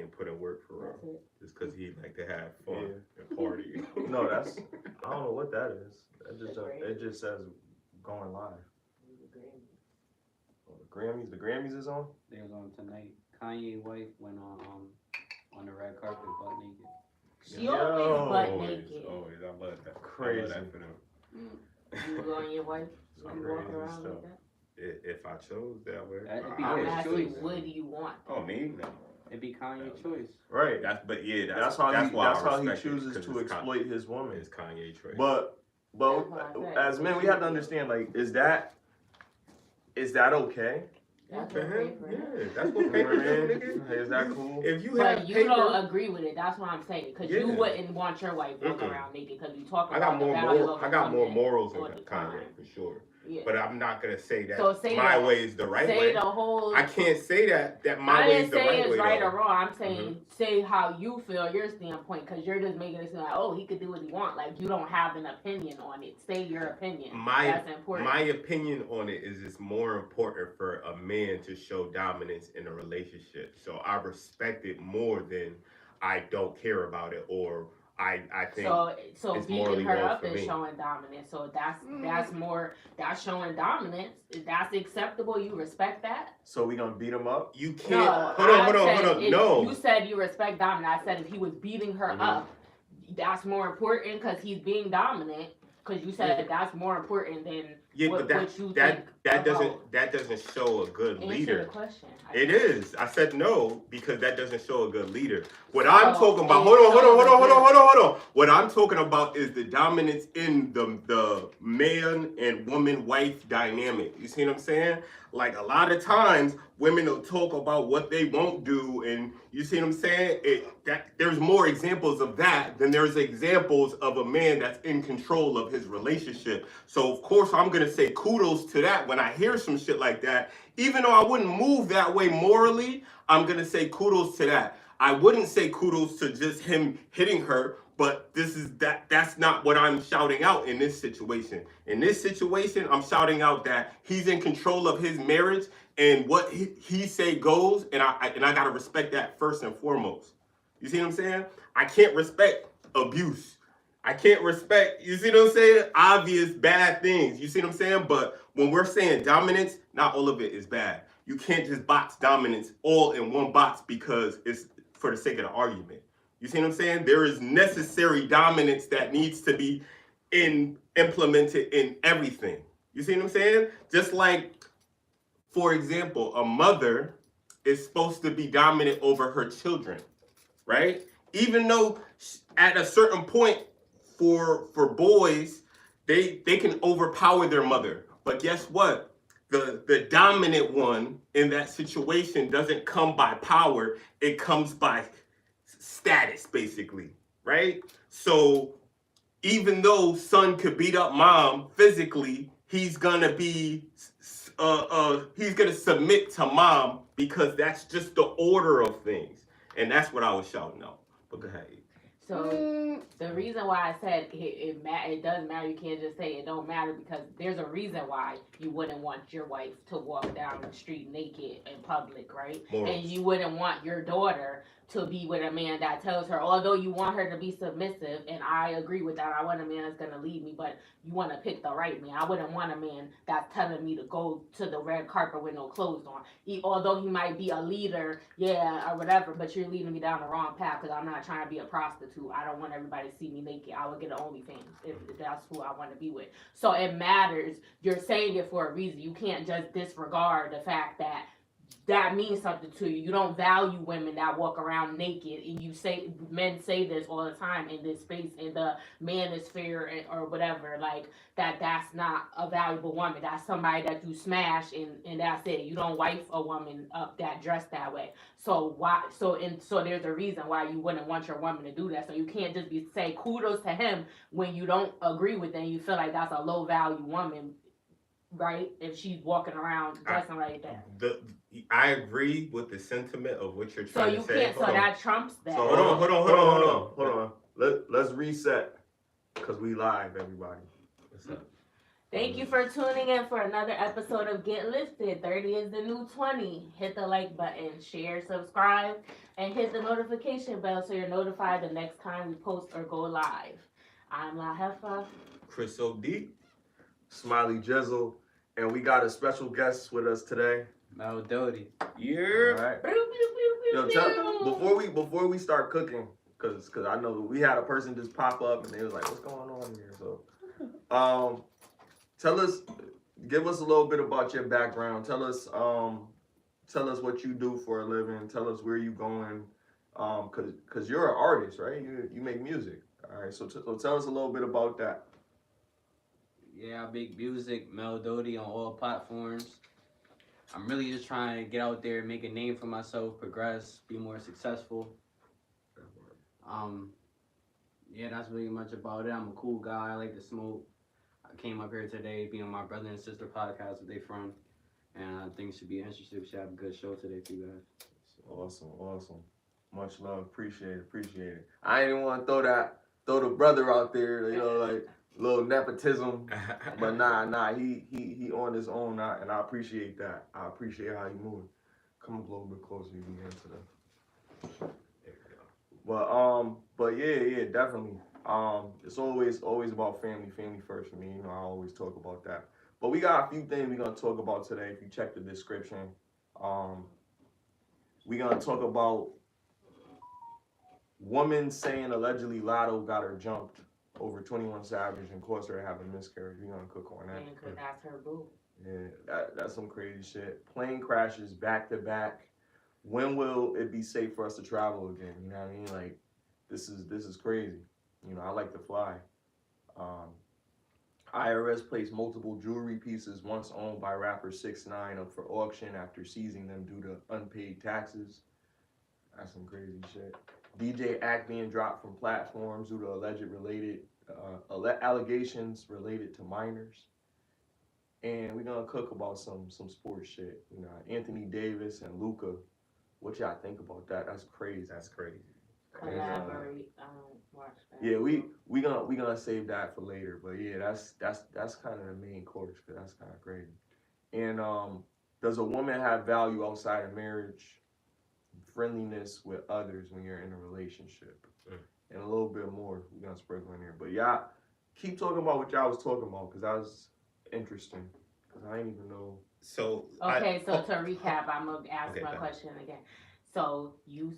ain't put in work for real. Just because he like to have fun and party. No, that's I don't know what that is. It just says going live. The Grammys is on. They was on tonight. Kanye wife went on the red carpet butt naked. She always butt naked. Always, I love that. Crazy. I love that for them. You on your wife? You walking around like that? If I chose that way, That'd be I'm his asking, choice. what do you want? Oh, me? No. It'd be Kanye's choice. Right. That's how why he chooses to exploit his woman. It's Kanye choice. But as men, we have to understand, like, is that okay? That's for okay him, for him. yeah, that's what paper do, nigga. Is that cool? If you But have you paper, don't agree with it. That's what I'm saying. Because you Yeah. wouldn't want your wife walking around naked. Because you talk I about got the more value moral, of a I got more woman morals all than the Kanye time. for sure. Yeah. But I'm not gonna say that So say my that. way is the right say way. the whole. I can't say that my I way didn't is the say right it's way. right though. or wrong. I'm saying say how you feel, your standpoint, because you're just making it seem like, oh, he could do what he want. Like you don't have an opinion on it. Say your opinion. That's important. My opinion on it is it's more important for a man to show dominance in a relationship. So I respect it more than I don't care about it or I think so it's beating morally her wrong up for is me. showing dominance. So that's showing dominance. That's acceptable. You respect that. So we gonna beat him up? You can't. No, Hold on. No. You said you respect dominance. I said if he was beating her up, that's more important because he's being dominant. Because you said that's more important than what you think. That doesn't show a good leader. Answer the question. It is. I said no because that doesn't show a good leader. What I'm talking about, hold on. What I'm talking about is the dominance in the man and woman wife dynamic. You see what I'm saying? Like a lot of times women will talk about what they won't do, and you see what I'm saying? There's more examples of that than there's examples of a man that's in control of his relationship. So of course I'm gonna say kudos to that when I hear some shit like that. Even though I wouldn't move that way morally, I'm gonna say kudos to that. I wouldn't say kudos to just him hitting her, but that's not what I'm shouting out in this situation. In this situation, I'm shouting out that he's in control of his marriage and what he say goes, and I gotta respect that first and foremost. You see what I'm saying? I can't respect abuse. I can't respect, you see what I'm saying? Obvious bad things. You see what I'm saying? But when we're saying dominance, not all of it is bad. You can't just box dominance all in one box because it's for the sake of the argument. You see what I'm saying? There is necessary dominance that needs to be implemented in everything. You see what I'm saying? Just like, for example, a mother is supposed to be dominant over her children, right? Even though at a certain point for boys, they can overpower their mother. But guess what? The dominant one in that situation doesn't come by power. It comes by status, basically, right? So even though son could beat up mom physically, he's gonna submit to mom because that's just the order of things. And that's what I was shouting out. But go ahead. So the reason why I said it does matter, you can't just say it don't matter because there's a reason why you wouldn't want your wife to walk down the street naked in public, right? Morals. And you wouldn't want your daughter to be with a man that tells her, although you want her to be submissive, and I agree with that, I want a man that's going to lead me, but you want to pick the right man. I wouldn't want a man that's telling me to go to the red carpet with no clothes on. Although he might be a leader, or whatever, but you're leading me down the wrong path because I'm not trying to be a prostitute. I don't want everybody to see me naked. I would get an OnlyFans if that's who I want to be with. So it matters. You're saying it for a reason. You can't just disregard the fact that means something to you. You don't value women that walk around naked, and men say this all the time in this space, in the manosphere or whatever, like that's not a valuable woman. That's somebody that you smash and that's it. You don't wife a woman up that dressed that way. So there's a reason why you wouldn't want your woman to do that. So you can't just say kudos to him when you don't agree with it and you feel like that's a low value woman, right? If she's walking around dressing like that. I agree with the sentiment of what you're trying to say. So you can't. So that trumps that. So hold on. Let's reset because we live, everybody. What's up? Thank you for tuning in for another episode of Get Lifted. 30 is the new 20. Hit the like button, share, subscribe, and hit the notification bell so you're notified the next time we post or go live. I'm La Hefa. Chris OD. Smiley Jizzle, and we got a special guest with us today. Mel Doty. Yeah. All right. Yo, before we start cooking, cause I know we had a person just pop up and they was like, "What's going on here?" So, give us a little bit about your background. Tell us what you do for a living. Tell us where you going. Cause you're an artist, right? You make music. All right. So tell us a little bit about that. Yeah, I make music, Mel Doty on all platforms. I'm really just trying to get out there, make a name for myself, progress, be more successful. Yeah, that's really much about it. I'm a cool guy. I like to smoke. I came up here today, be on my brother and sister podcast where they from, and I think it should be interesting. We should have a good show today for you guys. Awesome. Much love. Appreciate it. I didn't want to throw the brother out there, like little nepotism. But nah, he on his own, and I appreciate that. I appreciate how you moving. Come a little bit closer, you can get into the. There we go. But yeah, definitely. It's always about family first for me. I always talk about that. But we got a few things we're gonna talk about today. If you check the description, we're gonna talk about woman saying allegedly Latto got her jumped over 21 Savage and caused her to have a miscarriage. We're gonna cook on that. And cause that's her boo. Yeah, that's some crazy shit. Plane crashes back to back. When will it be safe for us to travel again? You know what I mean? Like, this is crazy. I like to fly. IRS placed multiple jewelry pieces once owned by rapper 6ix9ine up for auction after seizing them due to unpaid taxes. That's some crazy shit. DJ Act being dropped from platforms due to allegations related to minors. And we're gonna cook about some sports shit. Anthony Davis and Luka. What y'all think about that? That's crazy. Collaborate. I don't watch that. Yeah, we gonna save that for later. But yeah, that's kind of the main course, because that's kind of crazy. And does a woman have value outside of marriage? Friendliness with others when you're in a relationship, and a little bit more we're gonna sprinkle in here. But y'all keep talking about what y'all was talking about, because that was interesting. Because I didn't even know. So to recap, I'm gonna ask my question again. So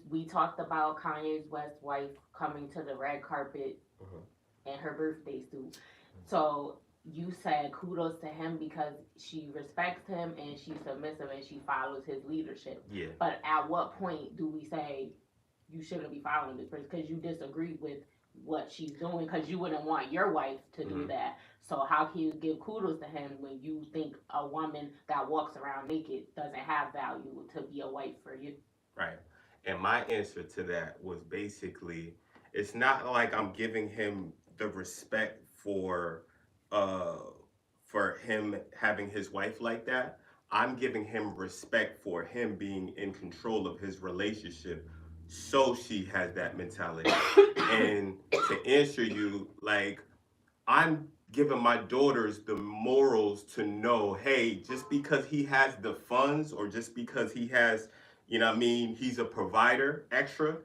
we talked about Kanye's West wife coming to the red carpet in her birthday suit. So you said kudos to him because she respects him and she's submissive and she follows his leadership. Yeah. But at what point do we say you shouldn't be following this person because you disagree with what she's doing, because you wouldn't want your wife to do that? So how can you give kudos to him when you think a woman that walks around naked doesn't have value to be a wife for you? Right. And my answer to that was basically, it's not like I'm giving him the respect for him having his wife like that. I'm giving him respect for him being in control of his relationship, so she has that mentality. And to answer you, like, I'm giving my daughters the morals to know, hey, just because he has the funds or just because he has, he's a provider extra,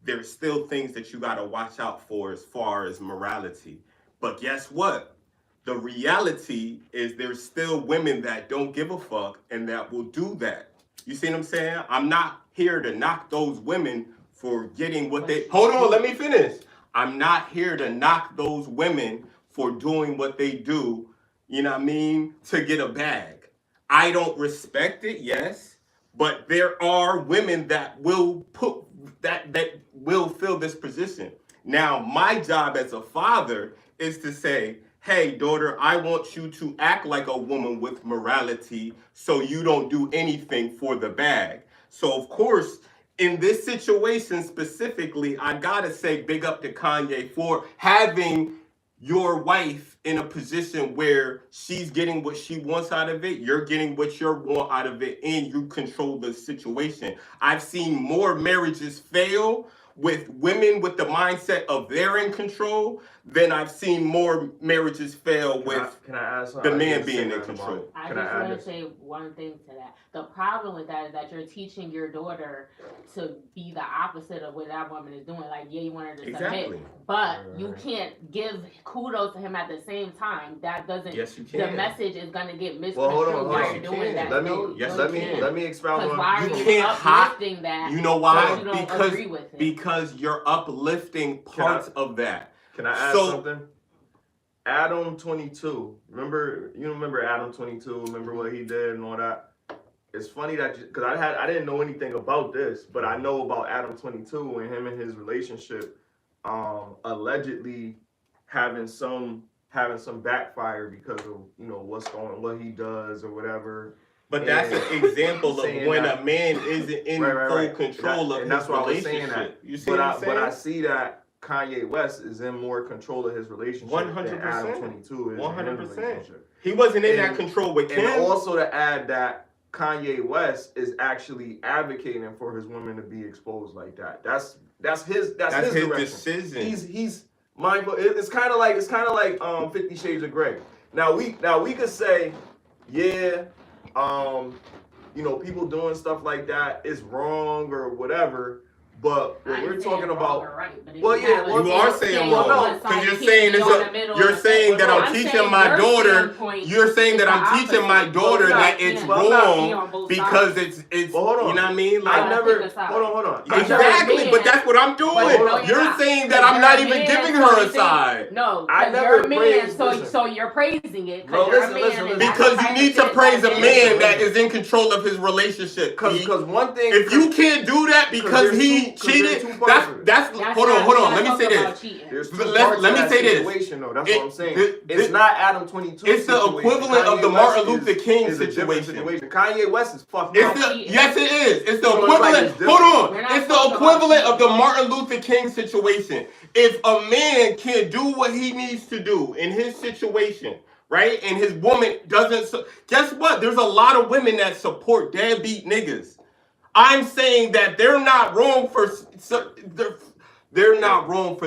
there's still things that you got to watch out for as far as morality. But guess what? The reality is there's still women that don't give a fuck and that will do that. You see what I'm saying? I'm not here to knock those women for getting what they... Hold on, let me finish. I'm not here to knock those women for doing what they do, to get a bag. I don't respect it, yes, but there are women that will that will fill this position. Now, my job as a father is to say, hey, daughter, I want you to act like a woman with morality so you don't do anything for the bag. So, of course, in this situation specifically, I gotta say big up to Kanye for having your wife in a position where she's getting what she wants out of it, you're getting what you want out of it, and you control the situation. I've seen more marriages fail with women with the mindset of they're in control, then I've seen more marriages fail with Can I add the man being in control. I just want to say one thing to that. The problem with that is that you're teaching your daughter to be the opposite of what that woman is doing. Like, yeah, you want her to submit, but you can't give kudos to him at the same time. That doesn't. Yes, you can. The message is gonna get misconstrued. Well, hold on. While you're doing that. Let me expound on. Why You are can't uplifting that? You know why? You don't agree with it. Because you're uplifting parts of that. Can I add something? Adam 22. Remember Adam 22? Remember what he did and all that? It's funny that because I didn't know anything about this, but I know about Adam 22 and him and his relationship, allegedly having some backfire because of what he does or whatever. But that's an example of when a man isn't in full control of his relationship. You see what I'm saying? But I see that Kanye West is in more control of his relationship 100%. than Adam 22 is. 100%. He wasn't in that control with Kim. And also to add that Kanye West is actually advocating for his women to be exposed like that. That's his decision. He's mindful. It's kind of like 50 Shades of Grey. Now we could say, yeah, people doing stuff like that is wrong or whatever. But what we're talking about, right, you are saying wrong because you're saying that I'm teaching my daughter. You're saying that I'm teaching my daughter that it's wrong because it's you know what I mean? Like hold on. Exactly, but that's what I'm doing. You're saying that I'm not even giving her a side. No, you're a man, so you're praising it. Listen. Because you need to praise a man that is in control of his relationship. Because one thing, if you can't do that because he cheated, that's hold on. Let me say this. Let me say this. That's what I'm saying. It's not Adam 22. It's the equivalent of the Martin Luther King situation. Kanye West is fucked up. Yes, it is. It's the equivalent. Hold on. It's the equivalent of the Martin Luther King situation. If a man can't do what he needs to do in his situation, right, and his woman doesn't, guess what? There's a lot of women that support deadbeat niggas. I'm saying that they're not wrong for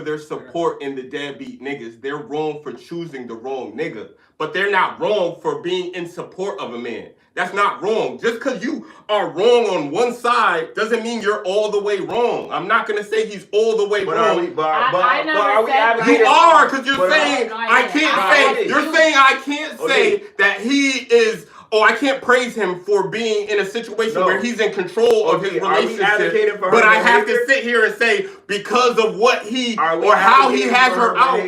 their support in the deadbeat niggas. They're wrong for choosing the wrong nigga. But they're not wrong for being in support of a man. That's not wrong. Just because you are wrong on one side doesn't mean you're all the way wrong. I'm not going to say he's all the way wrong. You are, because you're saying I can't say that he is. Oh, I can't praise him for being in a situation where he's in control of his relationship. But I have to sit here and say because of what how he has her out.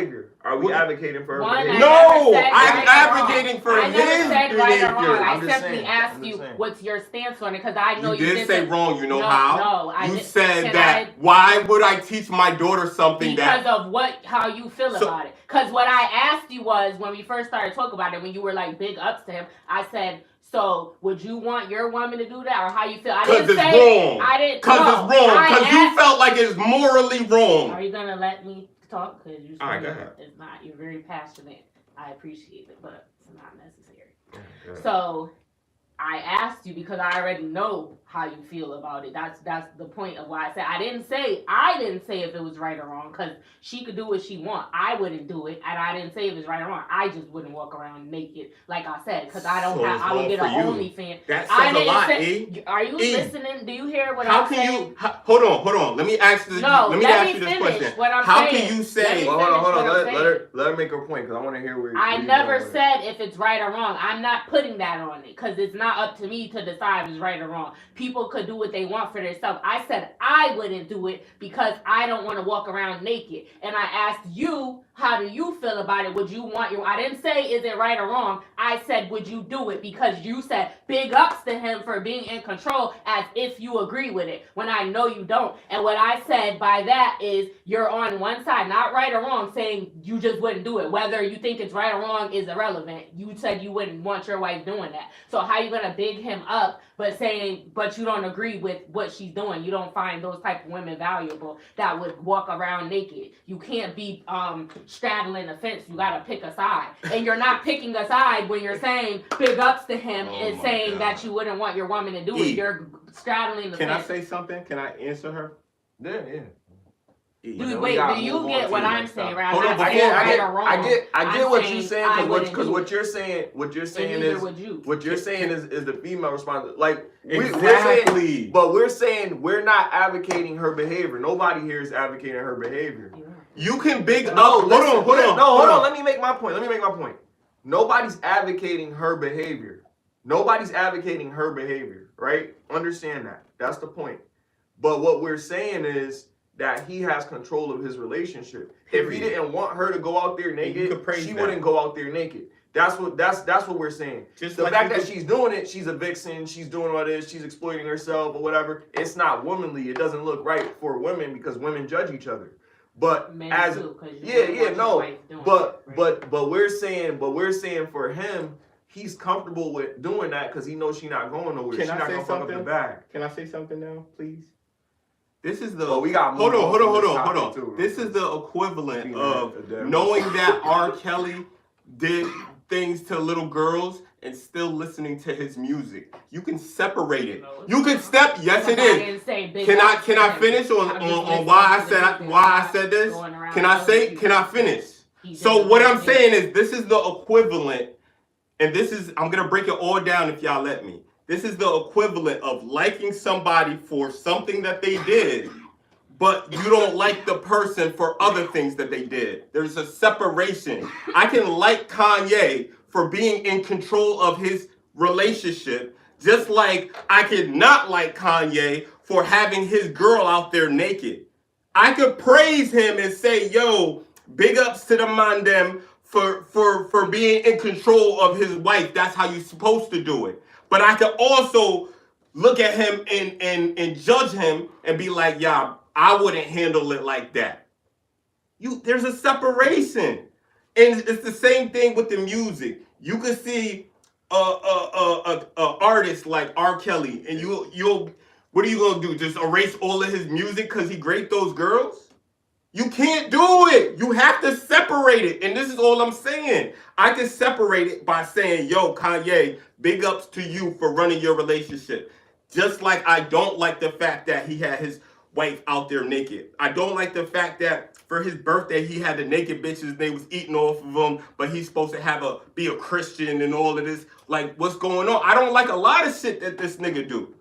Are we advocating for her behavior? No, I'm advocating for his behavior. I simply asked you what's your stance on it because I know you did say wrong. You know how? No, you said that. Why would I teach my daughter something because of how you feel about it? Because what I asked you was when we first started talking about it, when you were like big ups to him, I said, so would you want your woman to do that or how you feel? Because it's wrong. Because you felt like it's morally wrong. Are you gonna let me talk? Because you said it's not. You're very passionate. I appreciate it, but it's not necessary. So I asked you because I already know how you feel about it. That's the point of why I said I didn't say if it was right or wrong because she could do what she want. I wouldn't do it, and I didn't say if it's right or wrong. I just wouldn't walk around naked like I said because I don't have. I would get an OnlyFans. That says a lot, Are you listening? Do you hear what I'm saying? Hold on. Let me ask you. Let me ask you this question. How can you say? Hold on. Let her make her point because I want to hear where. I never said if it's right or wrong. I'm not putting that on it because it's not up to me to decide if it's right or wrong. People could do what they want for themselves. I said I wouldn't do it because I don't want to walk around naked. And I asked you, how do you feel about it? Would you want your... I didn't say is it right or wrong. I said, would you do it? Because you said big ups to him for being in control as if you agree with it when I know you don't. And what I said by that is you're on one side, not right or wrong, saying you just wouldn't do it. Whether you think it's right or wrong is irrelevant. You said you wouldn't want your wife doing that. So how you going to big him up but you don't agree with what she's doing? You don't find those type of women valuable that would walk around naked. You can't be straddling the fence. You got to pick a side. And you're not picking a side when you're saying big ups to him and saying that you wouldn't want your woman to do it. You're straddling the fence. Can I say something? Can I answer her? Yeah. Dude, wait, do you get what I'm saying, right? Hold I'm on, not I saying get right or wrong. I get what you're saying, I because wouldn't do what it. you're saying, And neither would you. what you're saying is the female response. Like we're Exactly. saying, but we're saying we're not advocating her behavior. Nobody here is advocating her behavior. You can big up. Hold Hold on. Let me make my point. Nobody's advocating her behavior. Nobody's advocating her behavior, right? Understand that. That's the point. But what we're saying is that he has control of his relationship. If he didn't want her to go out there naked, she wouldn't go out there naked. That's what we're saying. Just the fact that she's doing it, she's a vixen, she's doing all this, she's exploiting herself or whatever. It's not womanly. It doesn't look right for women because women judge each other. But Men as too, but we're saying for him, he's comfortable with doing that because he knows she's not going nowhere. She's not gonna fuck up the bag. Can I say something now, please? This is the we got hold on. This is the equivalent of knowing that R. Kelly did things to little girls and still listening to his music. You can separate it. You can step. Yes, it is. Can I finish on why I said this? Can I finish? So what I'm saying is this is the equivalent, and I'm gonna break it all down if y'all let me. This is the equivalent of liking somebody for something that they did, but you don't like the person for other things that they did. There's a separation. I can like Kanye for being in control of his relationship, just like I could not like Kanye for having his girl out there naked. I could praise him and say, yo, big ups to the man them for being in control of his wife. That's how you're supposed to do it. But I could also look at him and judge him and be like, yeah, I wouldn't handle it like that. There's a separation. And it's the same thing with the music. You could see a artist like R. Kelly, and you'll what are you gonna do? Just erase all of his music because he raped those girls? You can't do it. You have to separate it. And this is all I'm saying. I can separate it by saying, yo, Kanye, big ups to you for running your relationship. Just like I don't like the fact that he had his wife out there naked. I don't like the fact that for his birthday, he had the naked bitches and they was eating off of him, but he's supposed to be a Christian and all of this. Like, what's going on? I don't like a lot of shit that this nigga do.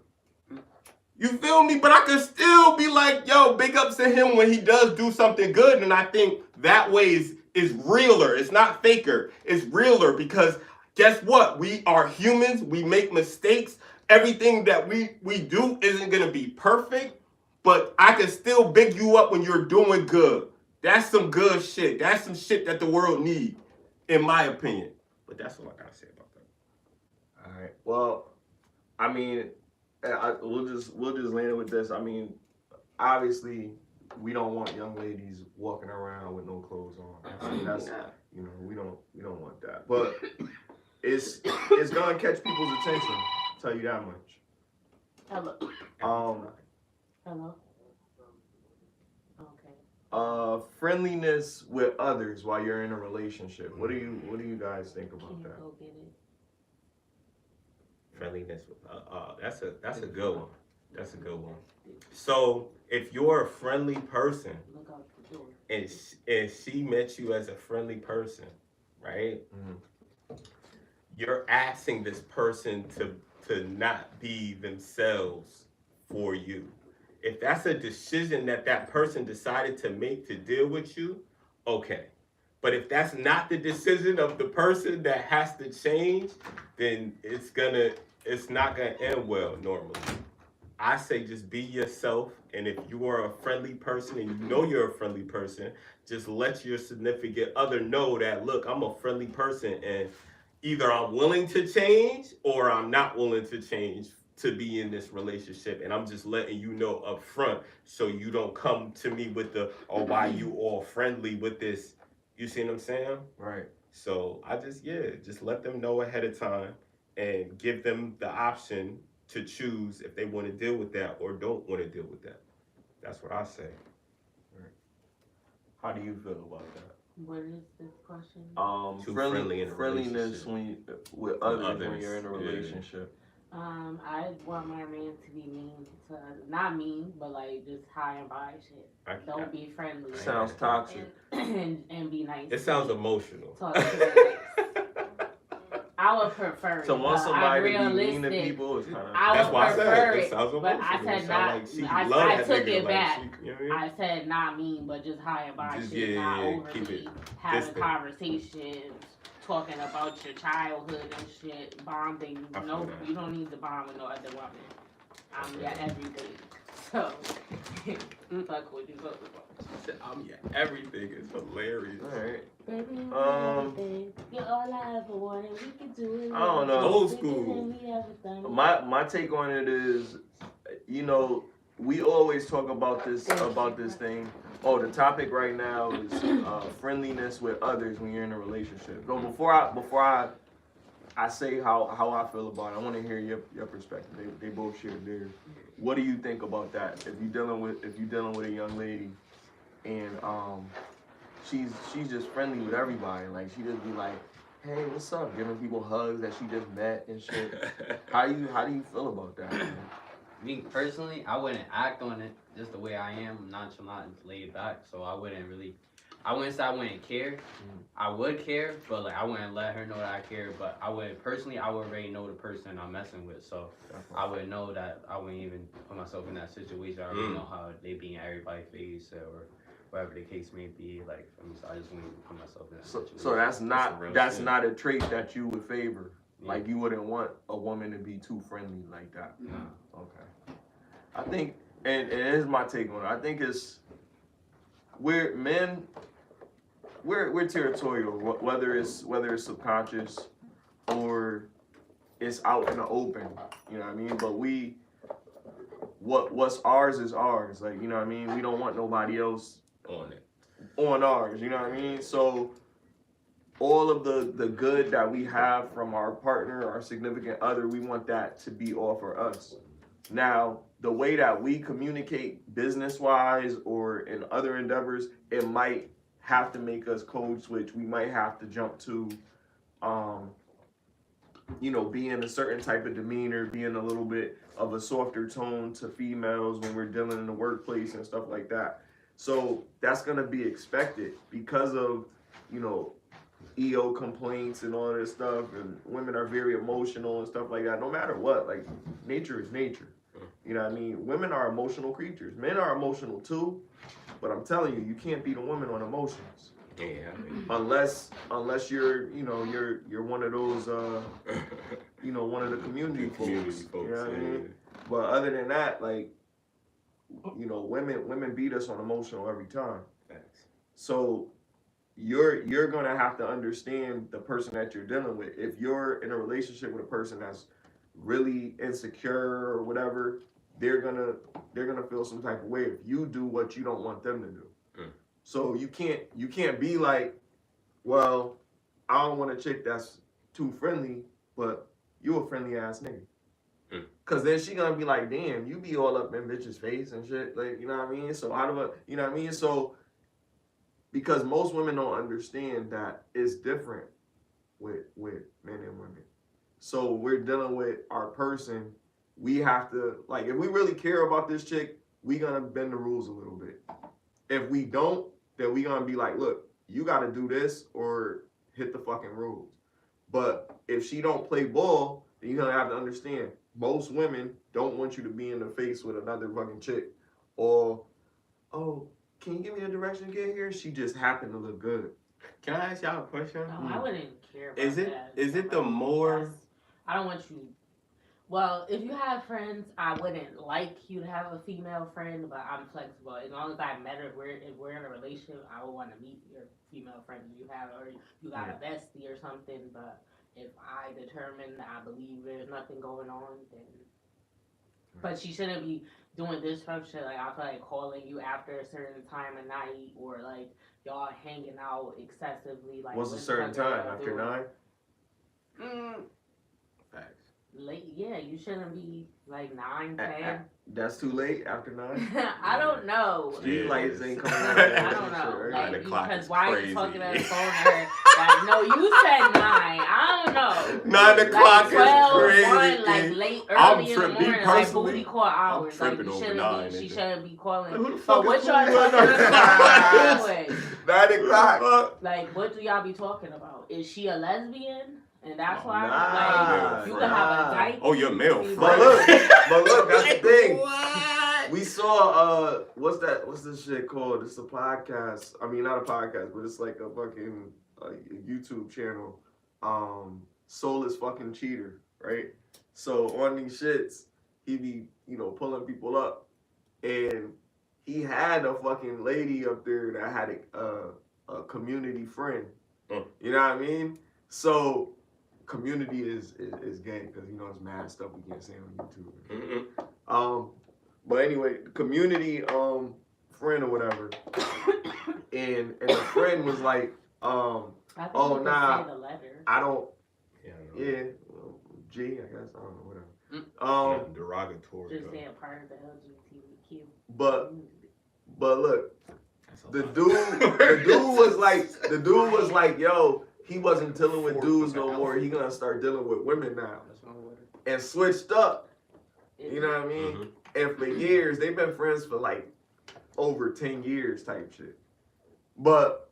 You feel me? But I could still be like, yo, big ups to him when he does do something good. And I think that way is realer. It's not faker. It's realer because guess what? We are humans. We make mistakes. Everything that we do isn't going to be perfect. But I can still big you up when you're doing good. That's some good shit. That's some shit that the world needs, in my opinion. But that's all I got to say about that. All right. Well, I mean... we'll just land it with this. I mean, obviously, we don't want young ladies walking around with no clothes on. I mean, that's we don't want that. But it's gonna catch people's attention. I'll tell you that much. Hello. Hello. Okay. Friendliness with others while you're in a relationship. What do you guys think about that? Go get it. Friendliness. That's a good one. That's a good one. So if you're a friendly person and she met you as a friendly person, right? Mm-hmm. You're asking this person to not be themselves for you. If that's a decision that person decided to make to deal with you, okay. But if that's not the decision of the person that has to change, then it's not gonna end well normally. I say just be yourself, and if you are a friendly person and you know you're a friendly person, just let your significant other know that, look, I'm a friendly person, and either I'm willing to change or I'm not willing to change to be in this relationship, and I'm just letting you know up front so you don't come to me with why you all friendly with this. You see what I'm saying? Right. So I just let them know ahead of time and give them the option to choose if they want to deal with that or don't want to deal with that. That's what I say. Right. How do you feel about that? What is this question? Friendliness with others when you're in a relationship. I want my man to be mean to not mean, but like just high and by shit. Don't be friendly. Sounds toxic. And be nice. It sounds emotional. Talk to me nice. I would prefer it. So want but somebody I'm to be mean to realistic. people is kind of. I That's would why I prefer said it it, sounds but emotional. I It said sound not. like she I love that took nigga, it like back. she, you know what I mean? I said not mean, but just high and by Just, shit, yeah, not yeah, keep overly it having distant. conversations, talking about your childhood and shit, bonding. I feel No, that. you don't need to bond with no other woman. I'm your everything. So, fuck what you talking about. Everything is hilarious. All right. Baby, Um, you're all I ever wanted. We can do it. I don't know. Old school. My take on it is, you know, we always talk about this thing. Oh, the topic right now is friendliness with others when you're in a relationship. So before I say how I feel about it, I want to hear your perspective. They both share theirs. What do you think about that? If you're dealing with a young lady and she's just friendly with everybody, like she just be like, hey, what's up? Giving people hugs that she just met and shit. How do you feel about that? Man? Me personally, I wouldn't act on it just the way I am, nonchalant and laid back. So I wouldn't say I wouldn't care. I would care, but like I wouldn't let her know that I care. But I would already know the person I'm messing with. So I would know that I wouldn't even put myself in that situation. I already know how they be in everybody's face or whatever the case may be. Like, so I just wouldn't even put myself in that situation. So that's not a trait that you would favor. Yeah. Like you wouldn't want a woman to be too friendly like that. No. Okay. I think, and here's my take on it. I think we're territorial, whether it's subconscious or it's out in the open. You know what I mean? But what's ours is ours. Like, you know what I mean? We don't want nobody else on ours. You know what I mean? So all of the good that we have from our partner, our significant other, we want that to be all for us. Now, the way that we communicate business-wise or in other endeavors, it might have to make us code switch. We might have to jump to, being a certain type of demeanor, being a little bit of a softer tone to females when we're dealing in the workplace and stuff like that. So that's going to be expected because of, EO complaints and all this stuff, and women are very emotional and stuff like that. No matter what, like, nature is nature. You know what I mean? Women are emotional creatures. Men are emotional too, but I'm telling you, you can't beat a woman on emotions. Yeah, I mean. Unless you're you're one of those one of the community folks. You know what I mean? But other than that, like, women beat us on emotional every time. Thanks. So you're gonna have to understand the person that you're dealing with. If you're in a relationship with a person that's really insecure or whatever, they're gonna feel some type of way if you do what you don't want them to do. So you can't be like, well, I don't want a chick that's too friendly, but you a friendly ass nigga. Cause then she gonna be like, damn, you be all up in bitch's face and shit, like, you know what I mean? So you know what I mean? So because most women don't understand that it's different with men and women. So we're dealing with our person. We have to, like, if we really care about this chick, we gonna bend the rules a little bit. If we don't, then we gonna be like, look, you gotta do this or hit the fucking rules. But if she don't play ball, then you're gonna have to understand, most women don't want you to be in the face with another fucking chick. Or, oh, can you give me a direction to get here? She just happened to look good. Can I ask y'all a question? No, I wouldn't care about Is it the more... I don't want you... Well, if you have friends, I wouldn't like you to have a female friend, but I'm flexible. As long as I met her, if we're in a relationship, I would want to meet your female friend you have, or you got a bestie or something. But if I determine that I believe there's nothing going on, then... But she shouldn't be doing this type of shit. Like, I feel like calling you after a certain time of night, or like y'all hanging out excessively. Like, what's a certain time? After 9? Facts. Late, yeah, you shouldn't be like 9, 10. That's too late after 9. I don't know. Street lights ain't coming on. I don't know. Right? Nine Like, o'clock because is why are crazy. you talking on the phone to her? Like, no, you said 9. I don't know. 9 o'clock Like 12, is crazy. 1, like late, I'm early in the tripping. Me morning, like personally, booty call hours. Like, tripping you over shouldn't 9, be, she nigga. shouldn't be calling. Who the But fuck what is y'all who you talking about anyway? 9 o'clock. Like, what do y'all be talking about? Is she a lesbian? And that's why, Nah, like, you can have a dyke. Oh, you're male. But look, that's the thing. What? We saw what's this shit called? It's a podcast. I mean, not a podcast, but it's like a fucking YouTube channel. Soulless fucking cheater, right? So on these shits, he be pulling people up, and he had a fucking lady up there that had a community friend. You know what I mean? So community is gay because it's mad stuff we can't say on YouTube. Mm-mm. But anyway, community friend or whatever, and the friend was like, I think oh, you can nah, say the letter. I don't. Yeah. G, I guess, I don't know, whatever. Derogatory. Just saying part of the LGBTQ. But look, That's a the lot. dude was like, yo, he wasn't dealing with dudes no more. He gonna start dealing with women now, and switched up. You know what I mean? Mhm. And for years, they've been friends for like over 10 years type shit. But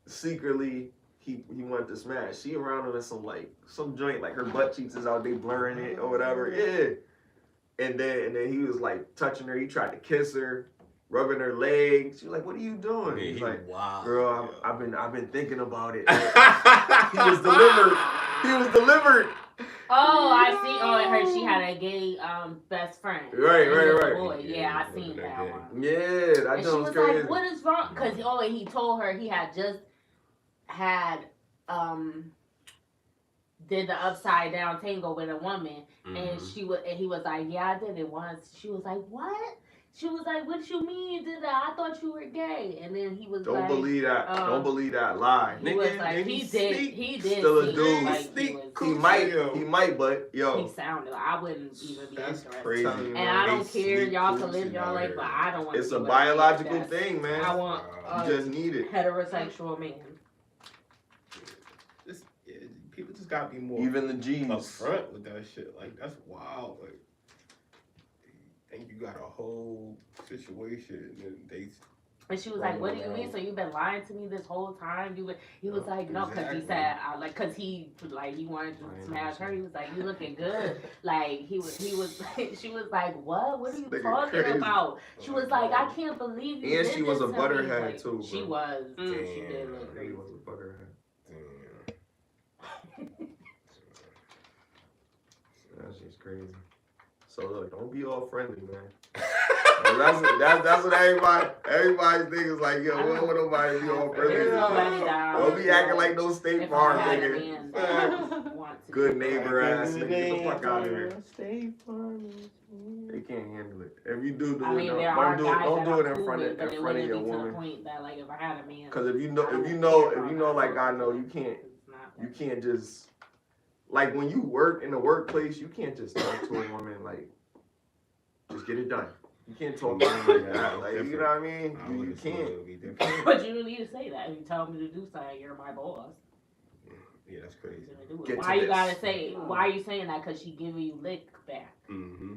secretly, he wanted to smash. She around him in some joint, like her butt cheeks is out, they blurring it or whatever. Yeah. And then he was like touching her. He tried to kiss her, rubbing her legs. She was like, "What are you doing?" Yeah, He's he like, wild, "Girl, yo. I've been thinking about it." He was delivered. He was delivered. Oh, I see. Oh, and her, she had a gay best friend. Right. Boy. Yeah, I seen that one. Yeah, that And she was was crazy. like, "What is wrong?" Because and he told her he had just had did the upside down tango with a woman, and he was like, "Yeah, I did it once." She was like, "What?" She was like, "What you mean you did that? I thought you were gay." And then he was Don't like, believe that. Don't believe that lie. He was Nigga, like, he did Still a seem dude. like he was. He might, but yo, He sounded like I wouldn't even be That's interested. crazy. And I don't They care, sneak y'all can coochie live y'all out life, here. but I don't want. it's to a be with biological that. thing, man. I want You just need it. heterosexual man. People just gotta be more Even the G's. upfront with that shit. Like, that's wild. Like, you think you got a whole situation, and they. And she was like, "What do you mean? So you've been lying to me this whole time?" He was like, "No," because he said, because he wanted to smash her. He was like, "You looking good?" Like he was. She was like, "What? What are you talking crazy. about?" She was like, "I can't believe you." And did she was this a to butterhead, me. Like, too, bro. She was. She Damn. did look He crazy. was a butterhead. That's just crazy. So look, don't be all friendly, man. That's what everybody's thing is like, yo, we don't want nobody to be all friendly. There's nobody down. Don't be acting like no State If Farm I had a nigga. man that wants to Good be neighbor ass nigga. Get the fuck out of here. State Farm. They can't handle it. If you do I mean, it, there are don't guys do it that in I'm front cool of with, but it your wouldn't be to the woman. point that like if I had a man. Because if you know, like I know, you can't just like when you work in the workplace, you can't just talk to a woman like just get it done. You can't talk to her like that. Like, you know what I mean? You can't. But you don't need to say that. If you tell me to do something, you're my boss. Yeah, that's crazy. Do it. Get Why to you this. gotta say it? Why are you saying that? Because she giving you lick back. Mm-hmm.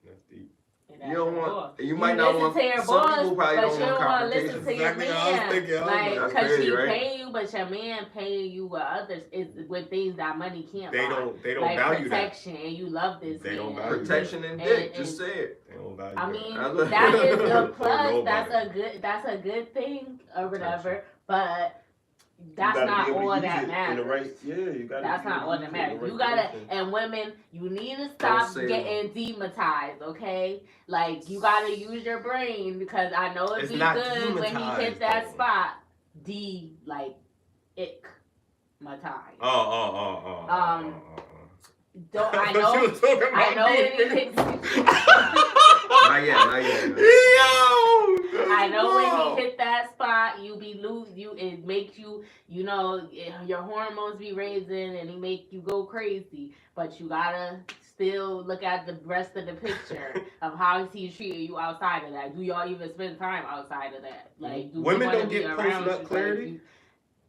That's deep. And that's You don't your want. boss. You might not listen want. to your Some boss, people probably but don't you want don't want to listen confrontation. to your Exactly what I was man. thinking. Like, That's because crazy, she right? pay you, but your man paying you with others is with things that money can't They buy. don't like value protection, and you love this They man. don't value Protection and And- dick. and- Just say it. that. They don't value I that. mean, that is a plus. Or That's nobody. that's a good thing or whatever. But that's You gotta not be able to all use that it in the matters. right- yeah, you gotta. That's be not able all to that use it in matters. the You right gotta, direction. and women, you need to stop say getting demonetized, okay? Like, you gotta use your brain because I know it'd It's be not good when he demonetized, hit that though. spot. Ick-matized. Oh. Don't I She know? was talking about I know me, when he nigga. hits. Not yet. Yo. I know when he hit that spot. hot, you be loose, it makes you, your hormones be raising and it make you go crazy. But you gotta still look at the rest of the picture of how he's treating you outside of that. Do y'all even spend time outside of that? Like, do women you wanna don't be get around post-nut you? clarity?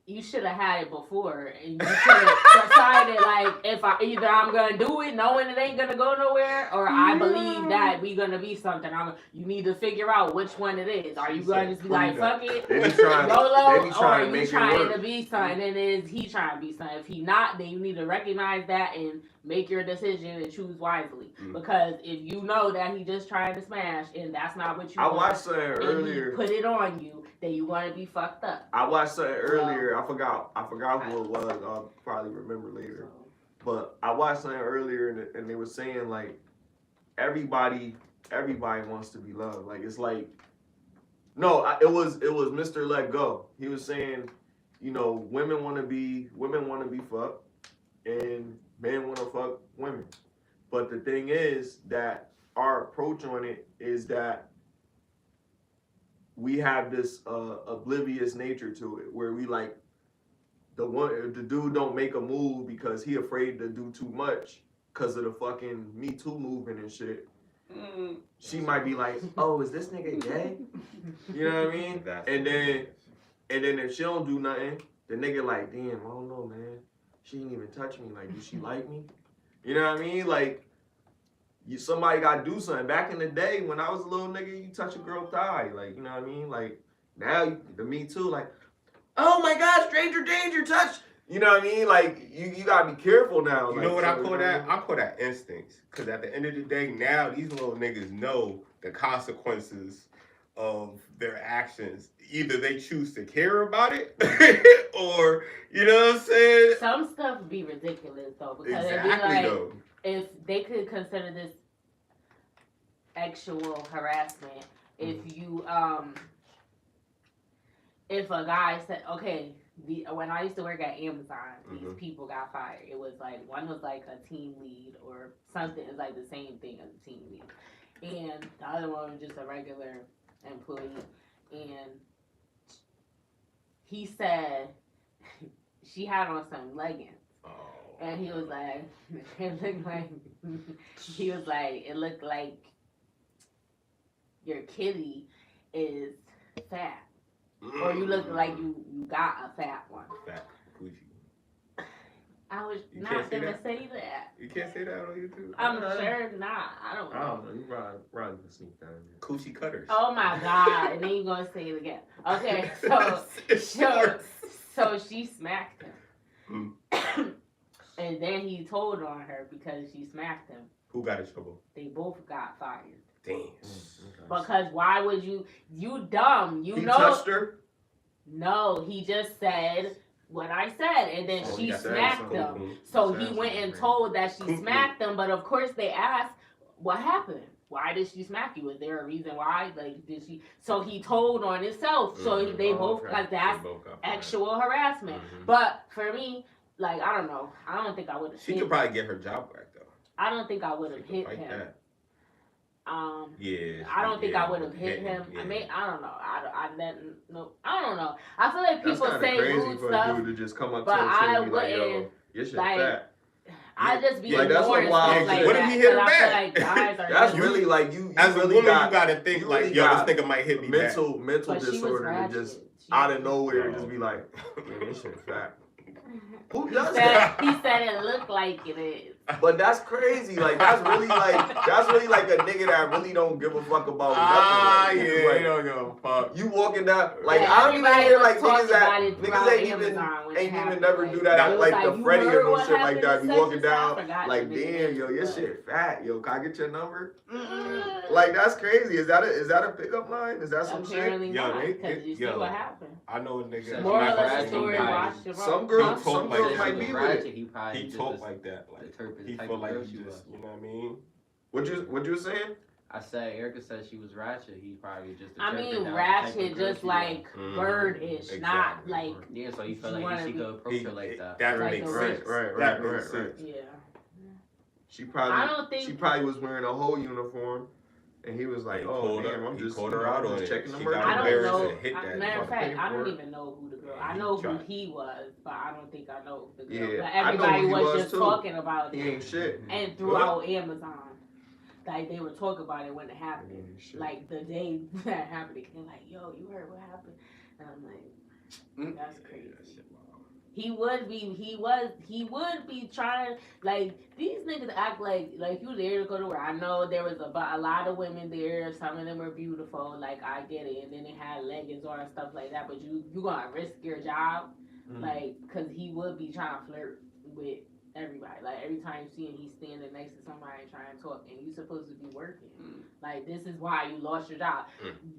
You should have had it before, and you should have decided like if either I'm gonna do it knowing it ain't gonna go nowhere, or I believe that we gonna be something. You need to figure out which one it is. Are you gonna just be like fuck it, They be trying, YOLO, they be or trying are to you make it trying work. to be something? And is he trying to be something? If he not, then you need to recognize that and make your decision and choose wisely. Because if you know that he just trying to smash and that's not what you I want, watched something and earlier. he put it on you, then you gonna be fucked up. I watched something earlier. I forgot who it was. I'll probably remember later. But I watched something earlier, and they were saying like everybody wants to be loved. Like it's like it was Mr. Let Go. He was saying, women want to be fucked, and men want to fuck women. But the thing is that our approach on it is that we have this oblivious nature to it, where we like the dude don't make a move because he afraid to do too much because of the fucking Me Too movement and shit. She might be like, "Oh, is this nigga gay?" You know what I mean? And then if she don't do nothing, the nigga like, "Damn, I don't know, man. She didn't even touch me. Like, does she like me?" You know what I mean? Like, somebody got to do something. Back in the day when I was a little nigga, you touch a girl thigh, like, you know what I mean? Like, now the Me Too, like, oh my God, stranger danger, touch. You know what I mean? Like, you gotta be careful now. You know what I call that? I call that instincts. Because at the end of the day, now these little niggas know the consequences of their actions. Either they choose to care about it, or, you know what I'm saying? Some stuff be ridiculous, though. Because Exactly, it'd be like, though. if they could consider this actual harassment, if you, if a guy said, okay, when I used to work at Amazon, these people got fired. It was like, one was like a team lead or something. It's like the same thing as a team lead. And the other one was just a regular employee. And he said she had on some leggings. And he was like, it looked like your kitty is fat. Or you look like you got a fat one. Fat coochie. I was You not can't say gonna that? say that. You can't say that on YouTube? I'm sure not. I don't know. You probably can sneak down there. Coochie cutters. Oh my God. And then you're gonna say it again. Okay, so she smacked him. And then he told on her because she smacked him. Who got in trouble? They both got fired. Damn. Because why would you dumb, He touched her? No, he just said what I said, and then she smacked him. So he went and told that she smacked him, but of course they asked, what happened? Why did she smack you? Was there a reason why? Like, did she? So he told on himself. So they both, like, that's actual harassment. But for me, like, I don't know. I don't think I would have. She could probably get her job back, though. I don't think I would have hit him. That. Yeah. I don't think I would have hit him. Yeah. I don't know. I don't know. I feel like people say rude stuff, dude to just come up but to I and be like, yo, your shit fat. I just be like, that's ignoring wild stuff like shit. What that. if he hit her I back? feel like guys are That's just, really like you. As really a woman, got, you gotta think like, really yo, this nigga might hit me mental back. disorder and just out of nowhere just be like, man, this shit fat. Who does that? He said it looked like it is. But that's crazy. Like that's really like a nigga that really don't give a fuck about nothing. Like, Yeah, like, he don't give a fuck. You walking down like Yeah, I don't even hear like niggas ain't even never do that like the Freddie or no shit like that. Be walking down like damn yo your shit fat yo. Can I get your number? Like that's crazy. Is that a pickup line? Is that some Apparently shit? not, because you see what happened. I know a nigga. Moral of the story: watch your Some mouth. girls might be with it. He talk like that. Like he feel like he just, you know what I mean? What you saying? I said Erika said she was ratchet. He probably just. I mean, ratchet, just like birdish, not like. Yeah, so he felt like he could approach her like that. That Like makes a sense. Right. Yeah. She probably was wearing a whole uniform. And he was like, He "Oh called damn, her- I'm he just, called you her know, out I'm on just it. checking She numbers." got I don't embarrassed know. and hit that Matter of fact, I for don't it. even know who the girl. Yeah, I he know who tried. he was, but I don't think I know the girl. Yeah, but I know everybody who he was was, just too. talking about He it, ain't shit. and throughout Amazon, like they would talk about it when it happened. He ain't shit. Like the day that happened, they came like, "Yo, you heard what happened?" And I'm like, "That's crazy." He would be trying, like, these niggas act like you there to go to work. I know there was a lot of women there. Some of them were beautiful, like, I get it. And then they had leggings on and stuff like that. But you gonna risk your job, like, because he would be trying to flirt with everybody. Like, every time you see him, he's standing next to somebody trying to talk, and you supposed to be working. Like, this is why you lost your job.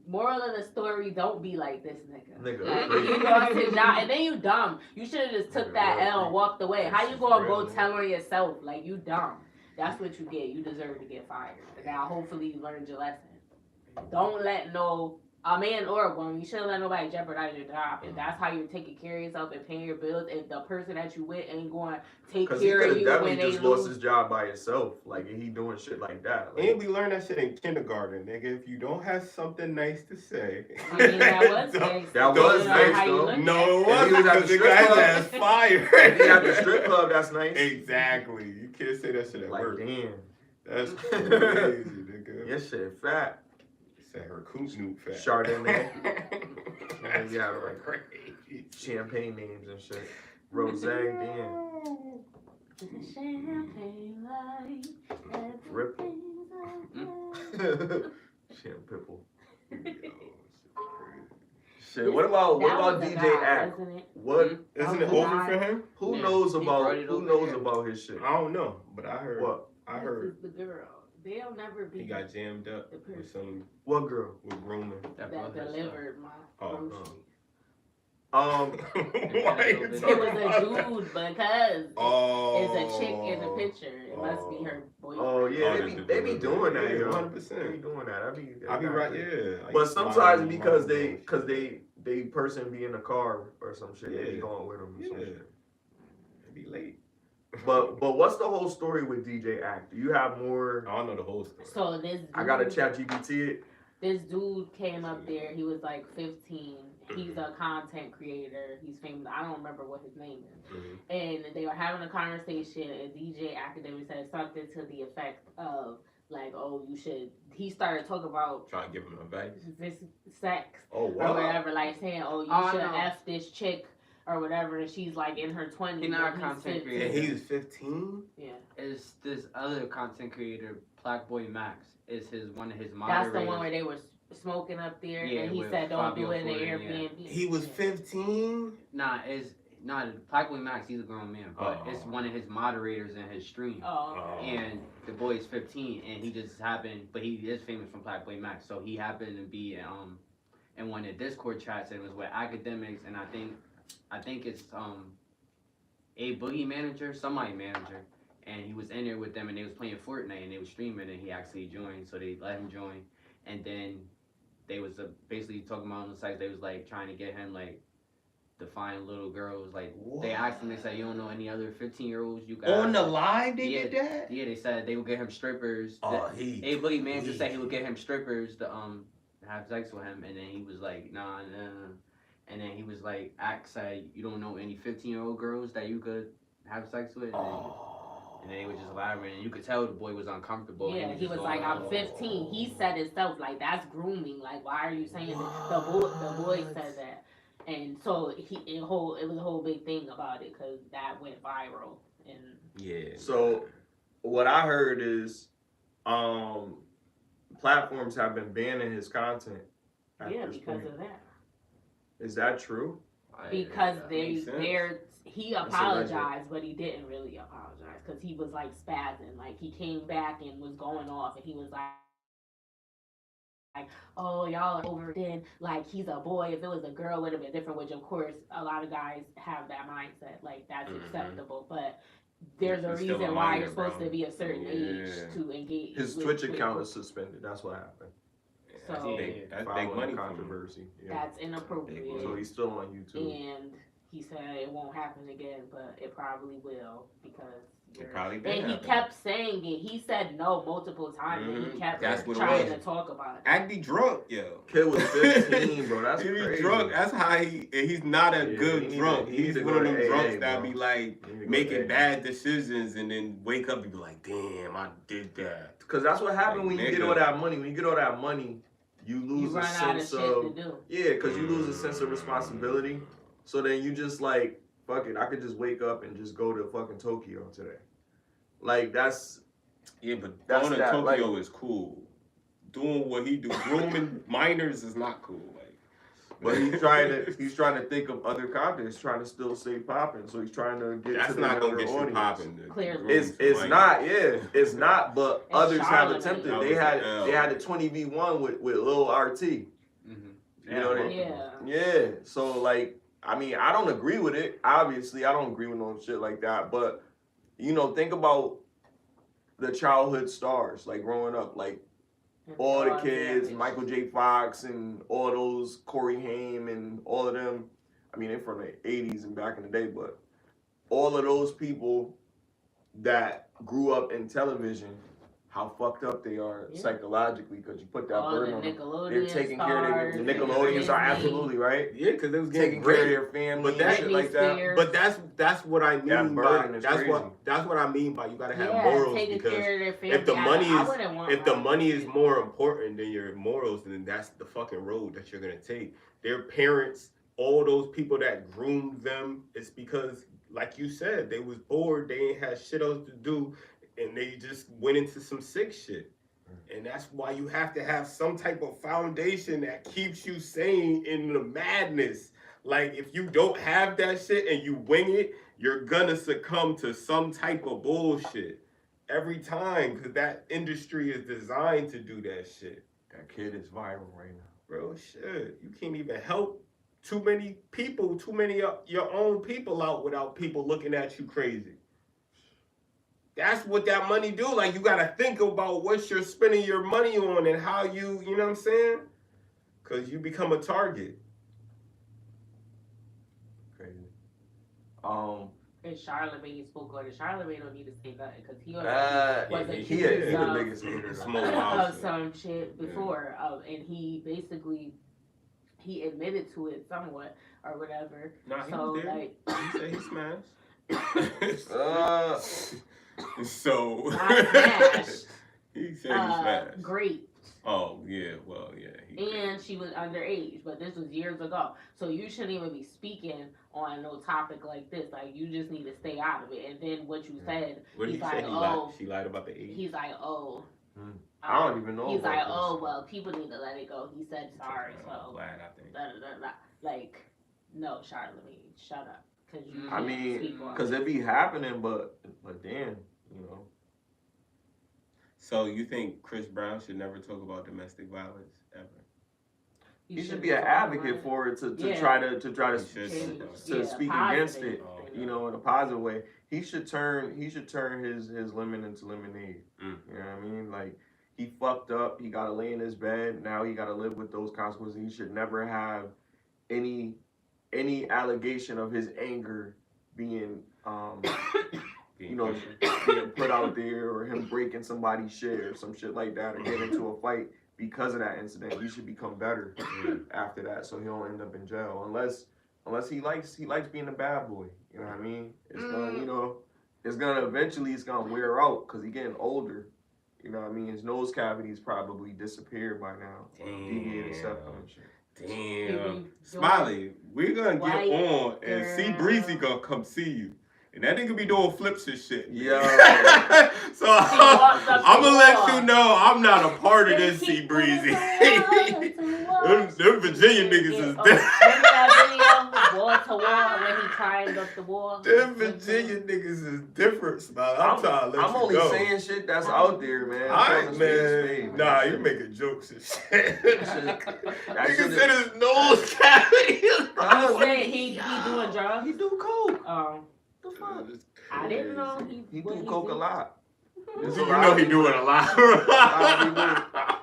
Moral of the story, don't be like this nigga. Like, he lost his job, and then you dumb. You should have just took that L and walked away. How you gonna go tell on yourself? Like, you dumb. That's what you get. You deserve to get fired. Now, hopefully, you learned your lesson. Don't let a man or a woman, you shouldn't let nobody jeopardize your job. If that's how you're taking care of yourself and paying your bills, if the person that you with ain't going to take care of you when they just lost his job by himself. Like, he doing shit like that. Like, And we learned that shit in kindergarten, nigga. If you don't have something nice to say, I mean, that was nice. That was nice, though. No, it If wasn't, he was at because the the strip guy's club- ass fired. if he at the strip club, that's nice. Exactly. You can't say that shit at Like, work. damn. That's crazy, nigga. Your shit fat. Said her coot snoot fat. Chardonnay. Yeah, Right. right. Crazy. Champagne names and shit. Rose, damn. Champagne light, Ripple. everything's Champipple. Shit. What about DJ Act? What? Isn't That it was over a for him? Who Yeah, knows he about brought it who over knows here. about his shit? I don't know, but I heard. What? I heard This is the girl. They'll never be he got jammed up the with person What girl? with grooming. that brought that delivered my Oh, groceries. Why you It It talking was about a dude because Oh. it's a chick in the picture. It must be her boyfriend. Oh yeah, Oh, they be doing that, yeah, yo. 100%. They be doing that. I be right, yeah. I But used to lie sometimes to because my they person be in the car or some shit, they be Yeah. going with them or some Yeah. shit. It be late. But what's the whole story with DJ Act? Do you have more? I don't know the whole story. So this dude, I gotta chat GPT it. This dude came up there. He was like 15. He's a content creator. He's famous. I don't remember what his name is. And they were having a conversation, and DJ Academic said something to the effect of like, "Oh, you should." He started talking about Try to give him advice. this sex Oh, or wow. whatever, like saying, "Oh, you Oh, should no. f this chick." Or whatever, and she's like in her 20s. He not a and content 15. And creator. he's 15? Yeah. Is this other content creator, Black Boy Max, is one of his That's moderators. the one where they were smoking up there, Yeah, and he with said, "Don't Fabio do it in the Foreign, Airbnb." He was 15? Black Boy Max, he's a grown man, but Oh. it's one of his moderators in his stream. Oh. And the boy's 15, and he just happened, but he is famous from Black Boy Max, so he happened to be in one of the Discord chats, and it was with academics, and I think it's a Boogie manager, somebody manager, and he was in there with them, and they was playing Fortnite, and they was streaming, and he actually joined, so they let him join, and then they was basically talking about on the site, they was like trying to get him like to find little girls, like they asked him, they said, "You don't know any other 15-year-olds you got?" On the live, they Yeah. did that? Yeah, they said they would get him strippers. Oh, A Boogie manager said he would get him strippers to have sex with him, and then he was like, nah. And then he was like, said, "You don't know any 15-year-old girls that you could have sex with?" And then he was just elaborating, and you could tell the boy was uncomfortable. Yeah, and he was like, "I'm 15." He said himself, like, "That's grooming. Like, why are you saying that?" The boy said that, and so it was a whole big thing about it because that went viral. And Yeah. So what I heard is platforms have been banning his content. at yeah, this because point. of that. Is that true? Because makes sense. he apologized, but he didn't really apologize because he was like spazzing. Like he came back and was going off, and he was like, "Oh, y'all are over then. Like he's a boy. If it was a girl, it would have been different." Which of course, a lot of guys have that mindset. Like that's acceptable, but there's a He's still a reason why minor, you're supposed bro. to be a certain age Yeah. to engage. His with- Twitch with- account is suspended. That's what happened. That's So- big, that's big Following money for him. controversy. Yeah. That's inappropriate. So he's still on YouTube. And he said it won't happen again, but it probably will because It probably did And he happen. kept saying it. He said no multiple times, and he kept That's what it trying was. to talk about it. Act be drunk, yo. Kid was 15, bro. That's he be crazy. drunk. That's how he's not a good drunk. He's one of them drunks that be like making bad decisions and then wake up and be like, damn, I did that. Because that's what happened Like, when you nigga. get all that money. When you get all that money, you lose You a run out of sense shit of to do. yeah, because you lose a sense of responsibility. So then you just like, fuck it, I could just wake up and just go to fucking Tokyo today. Like that's Yeah, but That's going to that, Tokyo like- is cool. Doing what he do, grooming minors is not cool. Like, but he's trying to think of other content. He's trying to still stay popping. So he's trying to get that's to the not gonna younger get you audience. popping. Clearly. It's not, yeah, it's not. But And others have Charlamagne. attempted. That They was had an L. they had the 20v1 with Lil RT. Mm-hmm. You know what I Yeah. mean? Yeah. Yeah. So like, I mean, I don't agree with it. Obviously, I don't agree with no shit like that. But you know, think about the childhood stars, like growing up, like all the kids, Michael J. Fox and all those, Corey Haim and all of them. I mean, they're from the 80s and back in the day, but all of those people that grew up in television, how fucked up they are psychologically because you put that All burden the on them. Nickelodeon They're taking care of stars, the Nickelodeons are Disney. absolutely right. Yeah, because they was Taking getting care of great. their family But and that- shit like that. Spears. But that's what I mean That by burden is that's crazy. what I mean by you gotta have Yeah, morals taking because care of their family. if the money I is wouldn't want if the my- money is more important than your morals, then that's the fucking road that you're gonna take. Their parents, all those people that groomed them, it's because, like you said, they was bored, they ain't had shit else to do, and they just went into some sick shit. And that's why you have to have some type of foundation that keeps you sane in the madness. Like, if you don't have that shit and you wing it, you're gonna succumb to some type of bullshit every time, because that industry is designed to do that shit. That kid is viral right now. Bro, shit, you can't even help too many people, too many of your own people out without people looking at you crazy. That's what that money do. Like, you gotta think about what you're spending your money on and how you know what I'm saying? Because you become a target. Crazy. And Charlamagne spoke on it. Charlamagne don't need to say nothing because he was he the of- biggest hater. Small house. of some shit before, and he basically he admitted to it somewhat or whatever. Nah, he So was there. like, He said he smashed. So not smashed. he said he smashed. Great. Oh yeah, well yeah. And she was underage, but this was years ago. So you shouldn't even be speaking on no topic like this. Like, you just need to stay out of it. And then what you said, What did he's he say? like, She lied about the age. he's like, oh. I don't even know. He's about like, this. oh, well, people need to let it go. He said sorry, I'm so. glad, I think. Da, da, da, da. Like, no, Charlamagne, shut up. Cause you I can't mean, speak on because it. it be happening, but damn, you know. So you think Chris Brown should never talk about domestic violence ever? He should be an advocate for it to try to He should Change. talk about it. to Yeah, speak positive against it, thing. you know, in a positive way. He should turn his lemon into lemonade. Mm. You know what I mean? Like, he fucked up. He got to lay in his bed. Now he got to live with those consequences. He should never have any allegation of his anger being you know, being put out there, or him breaking somebody's shit or some shit like that, or getting into a fight because of that incident. He should become better after that, so he don't end up in jail. Unless he likes being a bad boy. You know what I mean? It's gonna, you know, it's gonna wear out because he's getting older. You know what I mean? His nose cavity's probably disappeared by now. Deviated septum and shit. Damn. Smiley, we're gonna get on and see Breezy gonna come see you. And that nigga be doing flips and shit. Yo. So I'm gonna let you know I'm not a part of this, C Breezy. them Virginia niggas is Remember different. that video, wall to wall, when he climbed up the wall? Them Virginia niggas is different, Smiley. I'm trying to let I'm you only go. saying shit that's out there, man. Alright, man. Nah, you you're making jokes and shit. Nigga shit said his nose cavity is I'm saying he doing drugs. He do coke. The fuck? I didn't know He what do coke a lot. There's a You lot know of he people- doing a lot.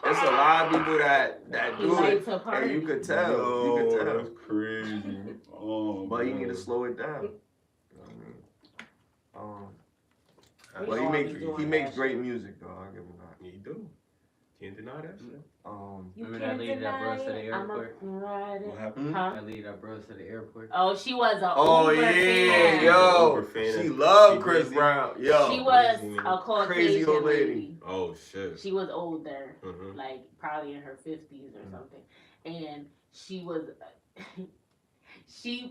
There's a lot of people that he do likes it, to party. and you could tell. Yo, You could tell. that's crazy. Oh, But you man. need to slow it down. You know what I mean? We But all be he doing makes that great shit. music though. I'll give him that. You do. Can't deny that shit. You Remember that can't lady that deny brought us to the it. I'm a airport? ride What it. happened? Huh? That lady that brought us to the airport. Oh, she was a Oh Uber yeah, fan. yo, Uber fan. she loved She Chris crazy. Brown. Yo, She was crazy, a Caucasian Crazy old lady. lady. Oh shit. She was older, Mhm. like probably in her 50s or something, and she was. She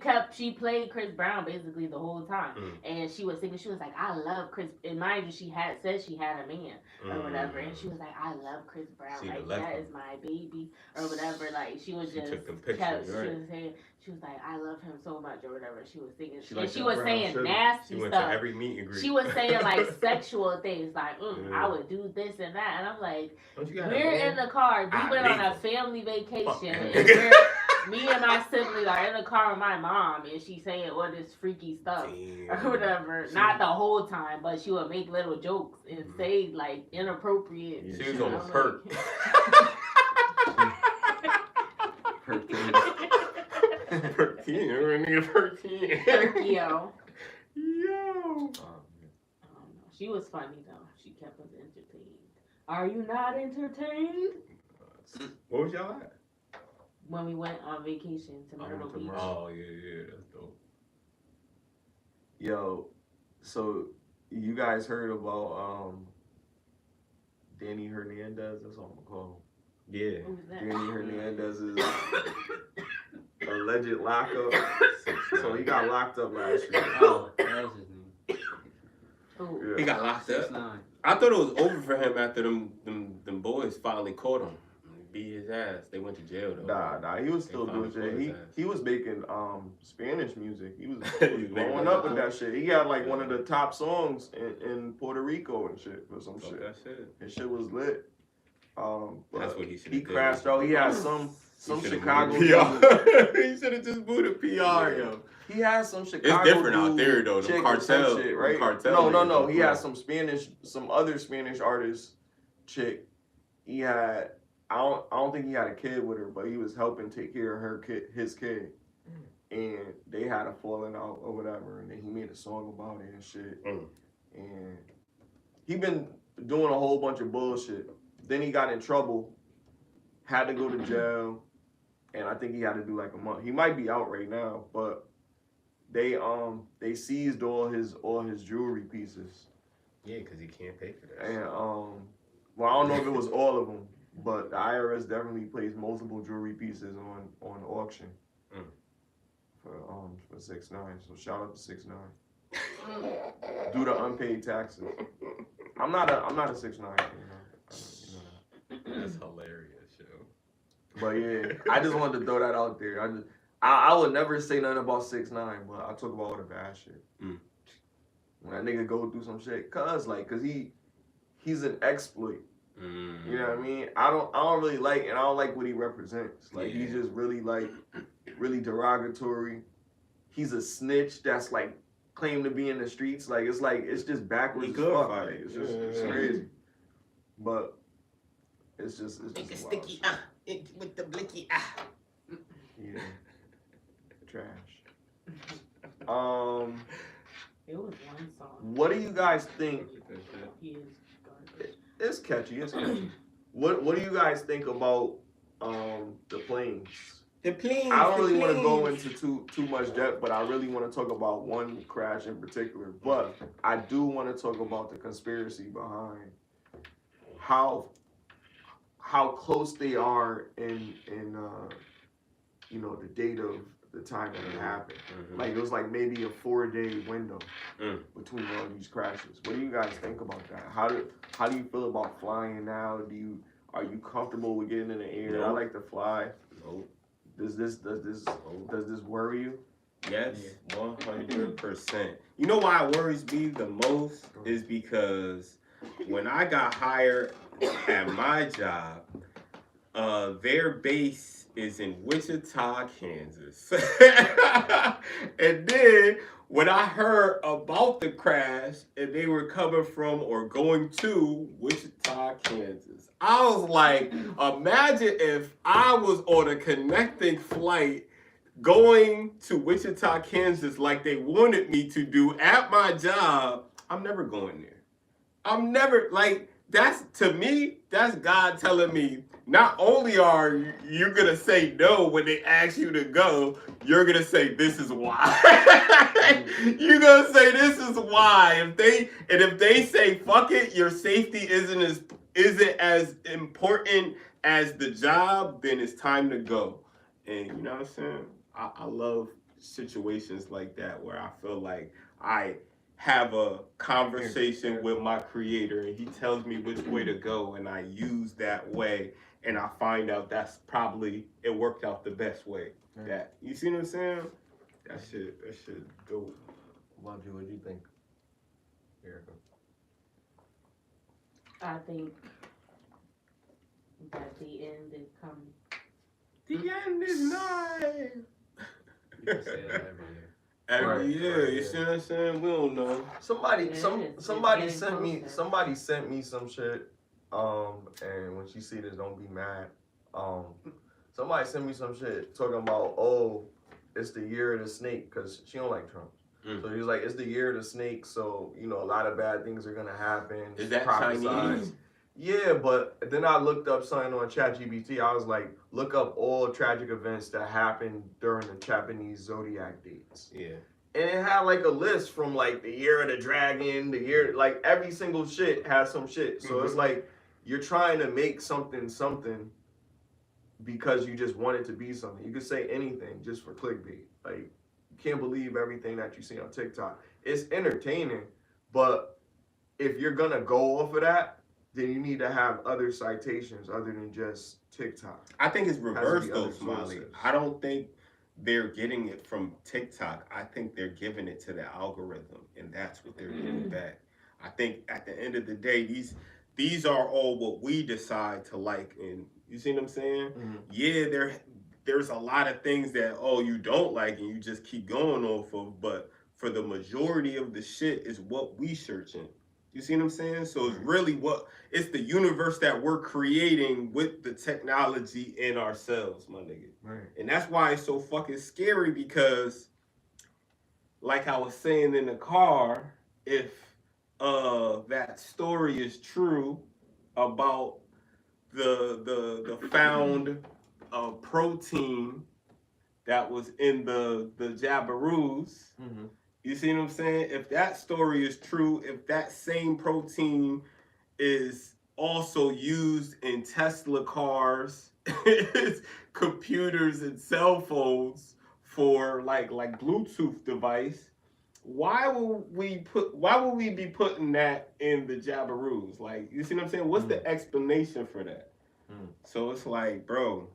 played Chris Brown basically the whole time, and she was singing. She was like, "I love Chris." And mind you, she had said she had a man or whatever, and she was like, "I love Chris Brown. She Like left that him. is my baby or whatever." Like she was She just took them pictures, kept. She right? was saying, she was like, "I love him so much" or whatever. She was singing, She and liked she that was brown saying sugar. nasty She went stuff. to every meet and greet. She was saying like sexual things, like Yeah. I would do this and that, and I'm like, Don't you got a we're man? in the car. We I went on a leave family vacation, Fuck and that. me and my siblings are in the car with my mom, and she's saying all this freaky stuff Damn. or whatever. Not the whole time, but she would make little jokes and say like inappropriate. Yeah, She shit. was on I'm perk. Perk. 13. We're gonna need a 13. Yo. Yo. I don't know. She was funny though. She kept us entertained. Are you not entertained? What was y'all at? When we went on vacation to I Myrtle went to Beach. Myrtle. Oh yeah, that's dope. Yo, so you guys heard about Danny Hernandez? That's what I'm gonna call Yeah. Who's that? him. Danny Hernandez's alleged lockup. So he got locked up last year. Oh, that was his name. Who? He got locked up. 6ix9ine. I thought it was over for him after them boys finally caught him. Beat his ass. They went to jail though. Nah, he was still They doing finally shit. caught his ass. He was making Spanish music. He was He was blowing making up it. with that shit. He had like one of the top songs in Puerto Rico and shit for some Fuck shit. that shit. His shit was lit. But That's what he should. he crashed out. He had some Chicago. PR. He should have just booted PR, yo. He had some Chicago. It's different out there though. The chick or some cartel, shit, right? Cartel. No. He had some other Spanish artist chick. He had. I don't think he had a kid with her, but he was helping take care of his kid, and they had a falling out or whatever, and then he made a song about it and shit. And he been doing a whole bunch of bullshit. Then he got in trouble, had to go to jail, and I think he had to do like a month. He might be out right now, but they seized all his jewelry pieces. Yeah, because he can't pay for that. And well, I don't know if it was all of them, but the IRS definitely placed multiple jewelry pieces on auction for 6ix9ine. So shout out to 6ix9ine. Due to unpaid taxes. I'm not a 6ix9ine fan. That's hilarious, yo. But yeah, I just wanted to throw that out there. I would never say nothing about 6ix9ine, but I talk about all the bad shit. When that nigga go through some shit, cause he's an exploit. You know what I mean? I don't really like, and I don't like what he represents. Like he's just really derogatory. He's a snitch that's like claimed to be in the streets. Like it's just backwards as fuck. Like, it's just it's crazy. But it's just Make it wild sticky, shit. with the blicky, Yeah. Trash. It was one song. What do you guys think? He is garbage. It's catchy. It's catchy. What do you guys think about the planes? The planes. I don't really want to go into too much depth, but I really want to talk about one crash in particular. But I do want to talk about the conspiracy behind how close they are in the date of the time that it happened. Like it was like maybe a 4-day window between all these crashes. What do you guys think about that? How do you feel about flying now? Are you comfortable with getting in the air? Nope. I like to fly. Nope. Does this worry you? Yes, 100%. You know why it worries me the most is because when I got hired at my job, their base is in Wichita, Kansas. And then when I heard about the crash and they were coming from or going to Wichita, Kansas, I was like, imagine if I was on a connecting flight going to Wichita, Kansas like they wanted me to do at my job. I'm never going there. I'm never like that's to me. That's God telling me. Not only are you gonna say no when they ask you to go, you're gonna say this is why. You're gonna say this is why. If they say fuck it, your safety isn't as important as the job, then it's time to go. And you know what I'm saying? I love situations like that where I feel like I have a conversation with my creator and he tells me which way to go and I use that way and I find out that's probably it worked out the best way. That you see what I'm saying? That shit dope. What do you think, Erika? I think that the end is coming. The end is nigh. You can say that every year. Every year, you see what I'm saying? We don't know. Somebody getting sent me closer. some shit. And when she see this, don't be mad. Somebody sent me some shit talking about, oh, it's the year of the snake because she don't like Trump. So he was like, it's the year of the snake, so you know a lot of bad things are gonna happen. Is that prophesied. Chinese? Yeah, but then I looked up something on ChatGPT. I was like, look up all tragic events that happened during the Japanese zodiac dates. Yeah. And it had like a list from like the year of the dragon, the year, like every single shit has some shit. So it's like you're trying to make something because you just want it to be something. You could say anything just for clickbait. Like, you can't believe everything that you see on TikTok. It's entertaining, but if you're gonna go off of that, then you need to have other citations other than just TikTok. I think it's reversed though, other Smiley. sources. I don't think they're getting it from TikTok. I think they're giving it to the algorithm, and that's what they're getting back. I think at the end of the day, these are all what we decide to like, and you see what I'm saying? Yeah, there's a lot of things that you don't like, and you just keep going off of, but for the majority of the shit is what we searching. You see what I'm saying? So it's really it's the universe that we're creating with the technology in ourselves, my nigga. Right. And that's why it's so fucking scary because, like I was saying in the car, if that story is true about the found protein that was in the Jabberoos. You see what I'm saying? If that story is true, if that same protein is also used in Tesla cars, computers and cell phones for like Bluetooth device, why would we be putting that in the Jabberoos? Like, you see what I'm saying? What's the explanation for that? So it's like, bro,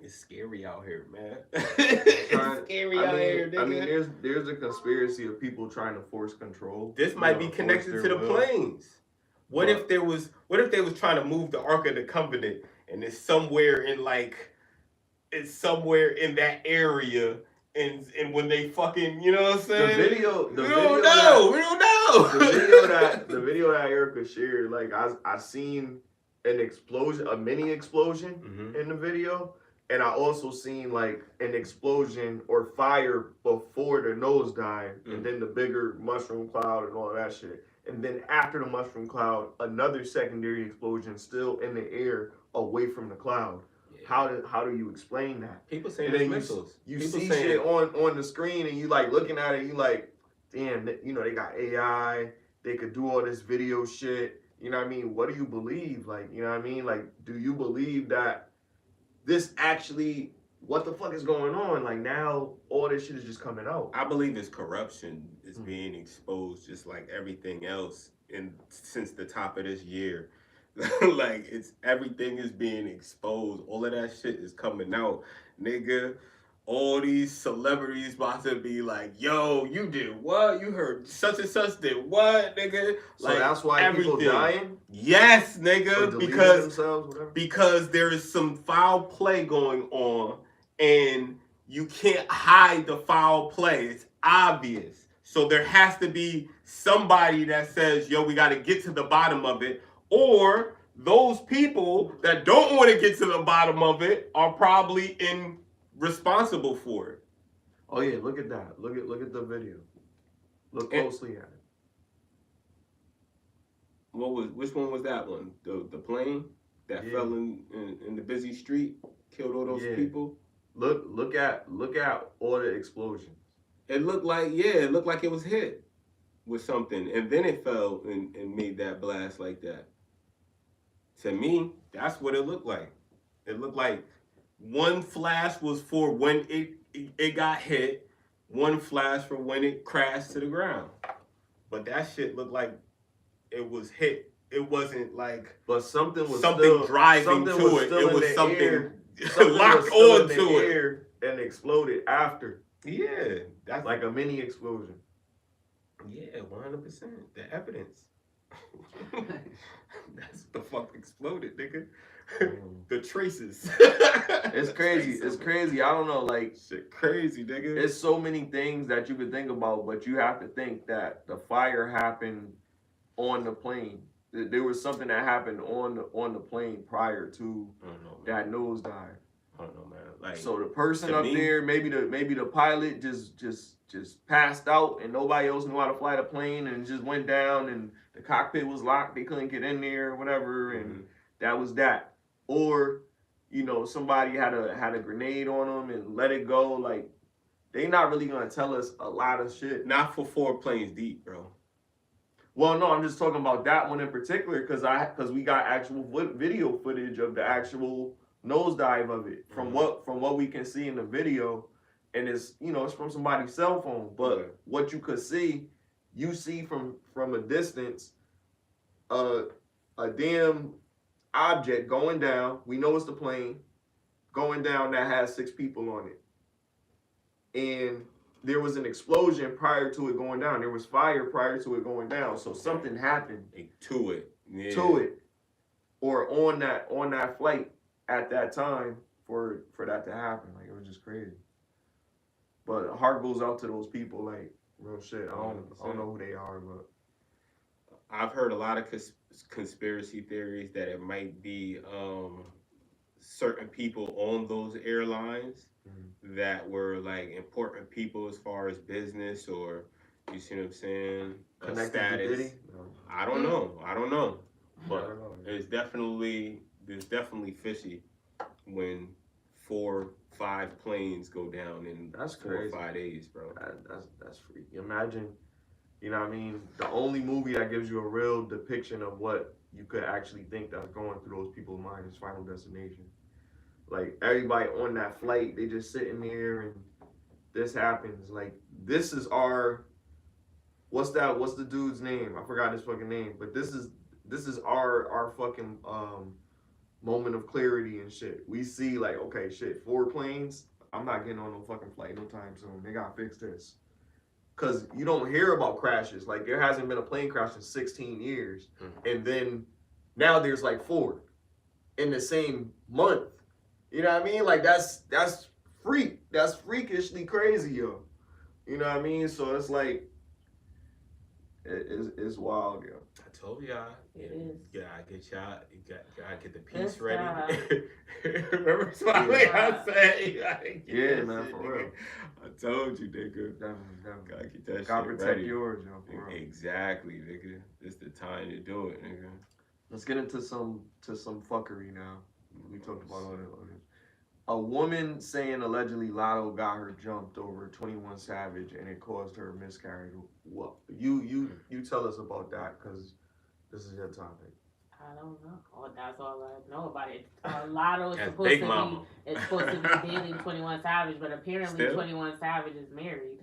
it's scary out here, man. It's scary out here, nigga. I mean, there's a conspiracy of people trying to force control. This might be connected to the planes. What if they was trying to move the Ark of the Covenant and it's somewhere in that area and when they fucking, you know what I'm saying? We don't know. The video that Erika shared, like I seen an explosion, a mini explosion in the video. And I also seen like an explosion or fire before the nosedive, and then the bigger mushroom cloud and all that shit. And then after the mushroom cloud, another secondary explosion still in the air away from the cloud. Yeah. How do you explain that? People saying it's missiles. You see shit on the screen and you like looking at it, you like, damn, you know, they got AI, they could do all this video shit. You know what I mean? What do you believe? Like, you know what I mean? Like, do you believe that this actually, what the fuck is going on? Like, now all this shit is just coming out. I believe it's corruption is being exposed just like everything else since the top of this year. Like, everything is being exposed. All of that shit is coming out. Nigga, all these celebrities about to be like, yo, you did what? You heard such and such did what, nigga? So like, that's why people dying? Yes, nigga, because there is some foul play going on and you can't hide the foul play. It's obvious. So there has to be somebody that says, yo, we got to get to the bottom of it. Or those people that don't want to get to the bottom of it are probably responsible for it. Oh yeah, look at that. Look at the video. Look closely at it. Which one was that one? The plane that Yeah. fell in the busy street, killed all those Yeah. people. Look at all the explosions. It looked like it was hit with something, and then it fell and made that blast like that. To me, that's what it looked like. It looked like one flash was for when it got hit, one flash for when it crashed to the ground. But that shit looked like it was hit. It wasn't like But something was driving something to was it. still It was in the something air. Something locked was still in onto the it. air and exploded after, Yeah, that's like a mini explosion. yeah, 100%. The evidence. That's what the fuck exploded, nigga. The traces. It's crazy. It's crazy. I don't know. Like, shit, crazy, nigga. it's so many things that you could think about, but you have to think that the fire happened on the plane. There was something that happened on the plane prior to I don't know, man. that nosedive. I don't know, man. Like, So the person to up me- there, maybe the pilot just passed out and nobody else knew how to fly the plane and just went down and the cockpit was locked. They couldn't get in there or whatever, and that was that. Or, you know, somebody had a grenade on them and let it go. Like, they not really gonna tell us a lot of shit. Not for 4 planes deep, bro. Well, no, I'm just talking about that one in particular because we got actual video footage of the actual nosedive of it from what we can see in the video, and it's, you know, it's from somebody's cell phone. But what you could see, you see from a distance, a damn object going down. We know it's the plane going down that has 6 people on it, and there was an explosion prior to it going down. There was fire prior to it going down. So something happened to it. Yeah. To it. Or on that flight at that time for that to happen. Like, it was just crazy. But heart goes out to those people, like, real shit. I don't know who they are, but I've heard a lot of conspiracy theories that it might be certain people on those airlines that were like important people as far as business, or you see what I'm saying, connected status. to Diddy? No. I don't know, but there's definitely fishy when 4-5 planes go down in That's 4 or crazy. 5 days, bro. That's freaky. Imagine, you know what I mean? The only movie that gives you a real depiction of what you could actually think that's going through those people's minds is Final Destination. Like, everybody on that flight, they just sitting there and this happens. Like, this is our, what's the dude's name? I forgot his fucking name. But this is our fucking moment of clarity and shit. We see, like, okay, shit, 4 planes. I'm not getting on no fucking flight no time soon. They gotta fix this. Because you don't hear about crashes. Like, there hasn't been a plane crash in 16 years. And then now there's like 4 in the same month. You know what I mean? Like, that's freakishly crazy, yo. You know what I mean? So it's like, it's wild, yo. I told y'all. It is. Yeah, you gotta get the piece It's, ready. Remember Smiley? I said, yeah, man, for real. I told you, nigga. Definitely. Gotta get that Gotta shit protect ready. yours, yo, for real. Exactly, nigga. It's the time to do it, nigga. Let's get into some fuckery now. We talked about all that. A woman saying allegedly Latto got her jumped over 21 Savage and it caused her miscarriage. What? You tell us about that, because this is your topic. I don't know. Oh, that's all I know about it. Latto is That's supposed Big to Mama. be dating 21 Savage, but apparently Still? 21 Savage is married.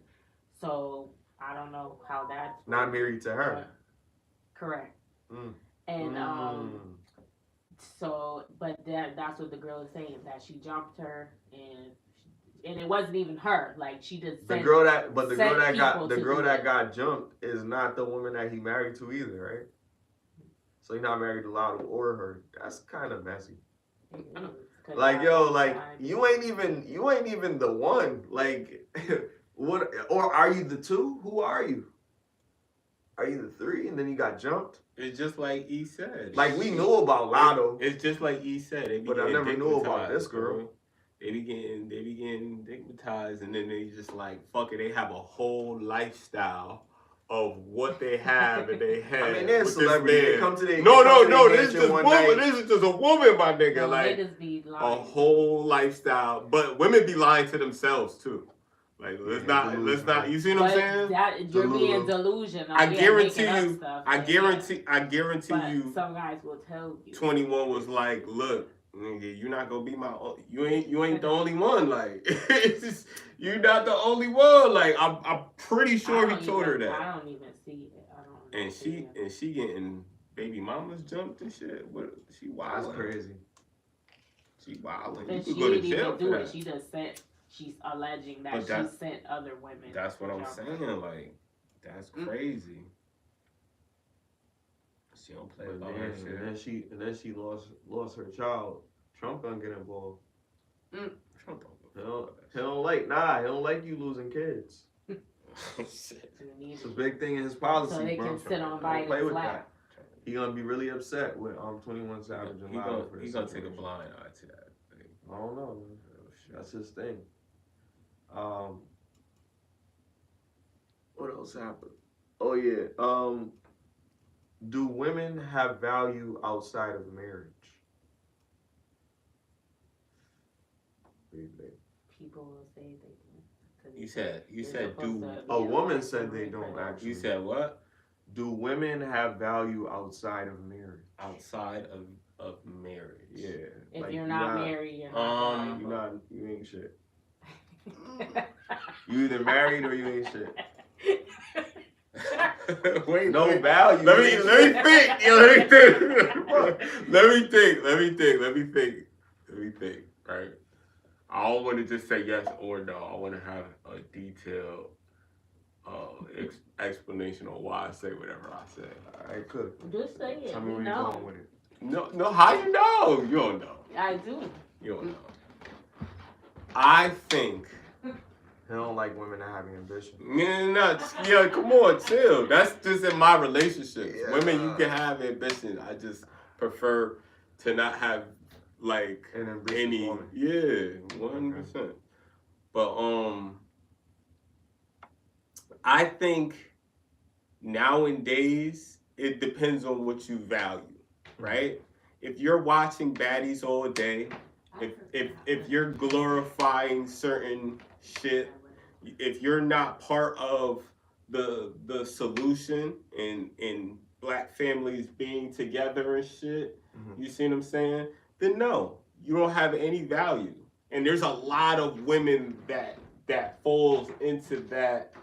So I don't know how that's Not married to her. Correct. Mm. And so, but that's what the girl is saying, that she jumped her and it wasn't even her. Like, she just The girl that people got jumped is not the woman that he married to either, right? So he's not married to Latto or her. That's kind of messy. Like, yo, like, you ain't even the one. Like, what? Or are you the 2? Who are you? Are you the 3 and then you got jumped? It's just like E said. Like, we knew about Latto. It's just like E said. They be But I getting never knew about digmatized, this girl. bro. They be getting digmatized, and then they just like, fuck it. They have a whole lifestyle of what they have in their head. I mean, they're with celebrities. this They come to their no. This is mansion just one woman. night. This is just a woman, my nigga. No, like niggas be a lying. whole lifestyle, but women be lying to themselves too. Like let's not. You see what I'm saying? That you're being delusional. I guarantee making up you. stuff, I guarantee but you. Some guys will tell you. 21 was like, look, nigga, you're not gonna be my. You ain't the only one. Like, it's just, you're not the only one. Like, I'm pretty sure he told her that. I don't even see it. I don't. And she getting baby mamas jumped and shit. What? She wild. That's crazy. She wilding. And You she could go to didn't jail even do for it. that. She just sent. She's alleging that she sent other women. That's what I'm saying. Like, that's crazy. She don't play about her shit. And then she lost her child. Trump gonna get involved. Trump He don't like you losing kids. Shit. It's a big thing in his policy, so they bro. can sit on Don't play Biden's with lap. that. He gonna be really upset with 21 Savage and Latto for this. He gonna take a blind eye to that thing. I don't know, man. That's his thing. What else happened? Oh yeah. Do women have value outside of marriage? What do you think? People will say they do. You said do. A woman said they don't actually. You said what? Do women have value outside of marriage? Outside of marriage. Yeah. If like, you're not married, you're not. You ain't shit. You either married or you ain't shit. Wait, no value. Let me think. Let me think. Right. I don't want to just say yes or no. I want to have a detailed explanation on why I say whatever I say. All right, good. Just say it. Tell me where you're going with it. No. How you know? You don't know. I do. You don't know. I think. He don't like women that having ambition. Yeah, come on, chill. That's just in my relationships. Yeah. Women, you can have ambition. I just prefer to not have like an ambitious any woman. Yeah, 100%. But I think nowadays it depends on what you value, right? If you're watching baddies all day, if you're glorifying certain shit, if you're not part of the solution in black families being together and shit, you see what I'm saying? Then no, you don't have any value. And there's a lot of women that falls into that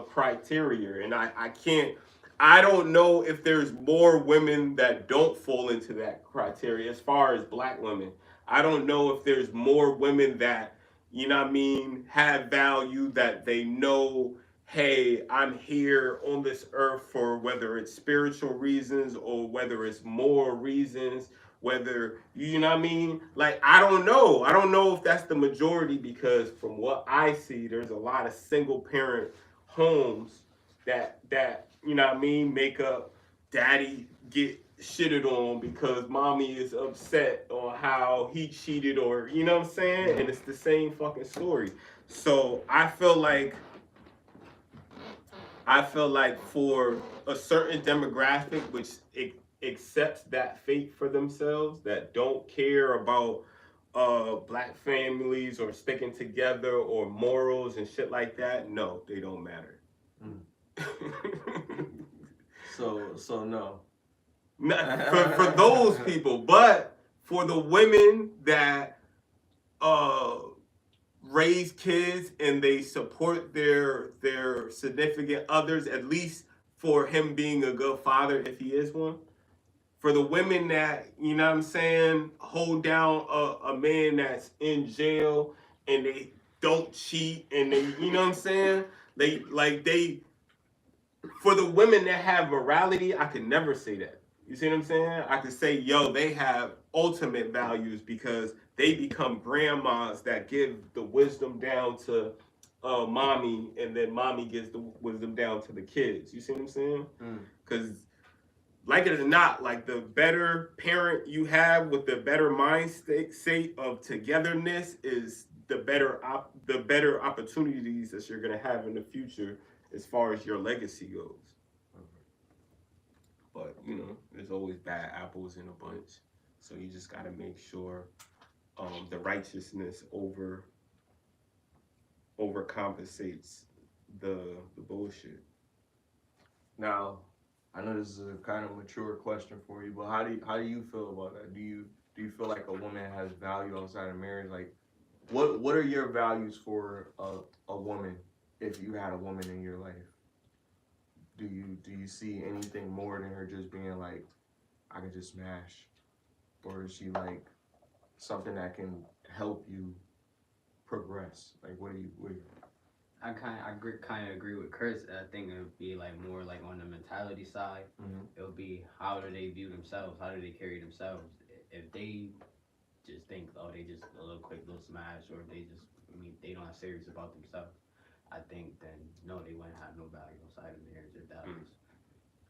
criteria, and I don't know if there's more women that don't fall into that criteria as far as black women. I don't know if there's more women that, you know what I mean, have value, that they know, hey, I'm here on this earth for whether it's spiritual reasons or whether it's moral reasons, whether, you know what I mean? Like, I don't know. I don't know if that's the majority, because from what I see, there's a lot of single parent homes that you know what I mean, make up daddy get shitted on because mommy is upset on how he cheated, or you know what I'm saying? And it's the same fucking story. So I feel like for a certain demographic which accepts that fate for themselves, that don't care about black families or sticking together or morals and shit like that, no, they don't matter. So no. For those people, but for the women that raise kids and they support their significant others, at least for him being a good father if he is one. For the women that, you know what I'm saying, hold down a man that's in jail and they don't cheat and they, you know what I'm saying, for the women that have morality, I could never say that. You see what I'm saying? I could say, yo, they have ultimate values because they become grandmas that give the wisdom down to mommy, and then mommy gives the wisdom down to the kids. You see what I'm saying? Because like it or not, like the better parent you have with the better mindset of togetherness is the better opportunities that you're gonna have in the future as far as your legacy goes. But you know, there's always bad apples in a bunch, so you just gotta make sure the righteousness overcompensates the bullshit. Now, I know this is a kind of mature question for you, but how do you feel about that? Do you feel like a woman has value outside of marriage? Like, what are your values for a woman if you had a woman in your life? Do you see anything more than her just being like, I could just smash, or is she like something that can help you progress? Like, what do you? I kind of agree with Chris. I think it would be like more like on the mentality side. It would be how do they view themselves? How do they carry themselves? If they just think, oh, they just a little quick little smash, or they just, I mean, they not serious about themselves, I think then no, they wouldn't have no value outside of marriage. If that was,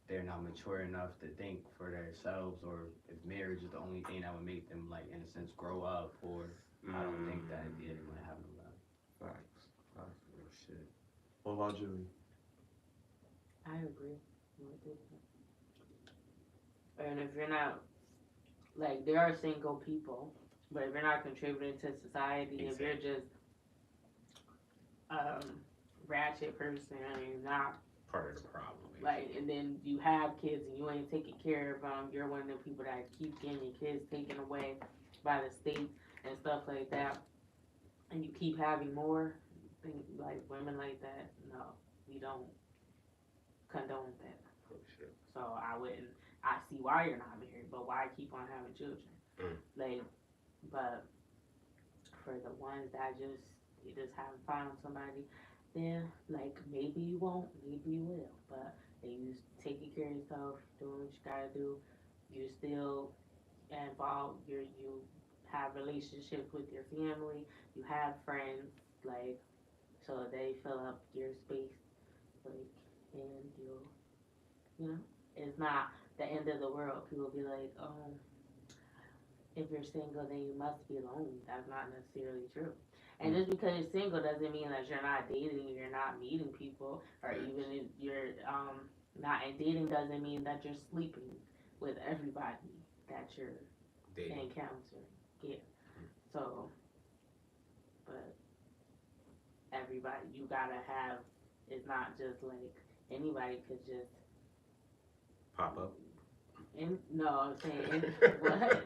they're not mature enough to think for themselves, or if marriage is the only thing that would make them, like, in a sense, grow up, or I don't think that they would have no value. Facts. Real shit. What about Julie? I agree with it. And if you're not, like, there are single people, but if you're not contributing to society, if you're just ratchet person and you're not Part of the problem. like, and then you have kids and you ain't taking care of them, you're one of the people that keep getting your kids taken away by the state and stuff like that, and you keep having more, like, women like that, no, we don't condone that. Oh, shit. So I see why you're not married, but why keep on having children? Like, but for the ones that you just haven't found somebody, then, like, maybe you won't, maybe you will, but if you taking care of yourself, doing what you gotta do, you're still involved, you have relationships with your family, you have friends, like, so they fill up your space, like, and you know, it's not the end of the world. People be like, oh, if you're single, then you must be lonely. That's not necessarily true. And just because you're single doesn't mean that you're not dating, you're not meeting people, or even if you're not in dating doesn't mean that you're sleeping with everybody that you're encountering. Yeah. So, but everybody, you gotta have, it's not just like anybody could just Pop up. no, I'm saying what?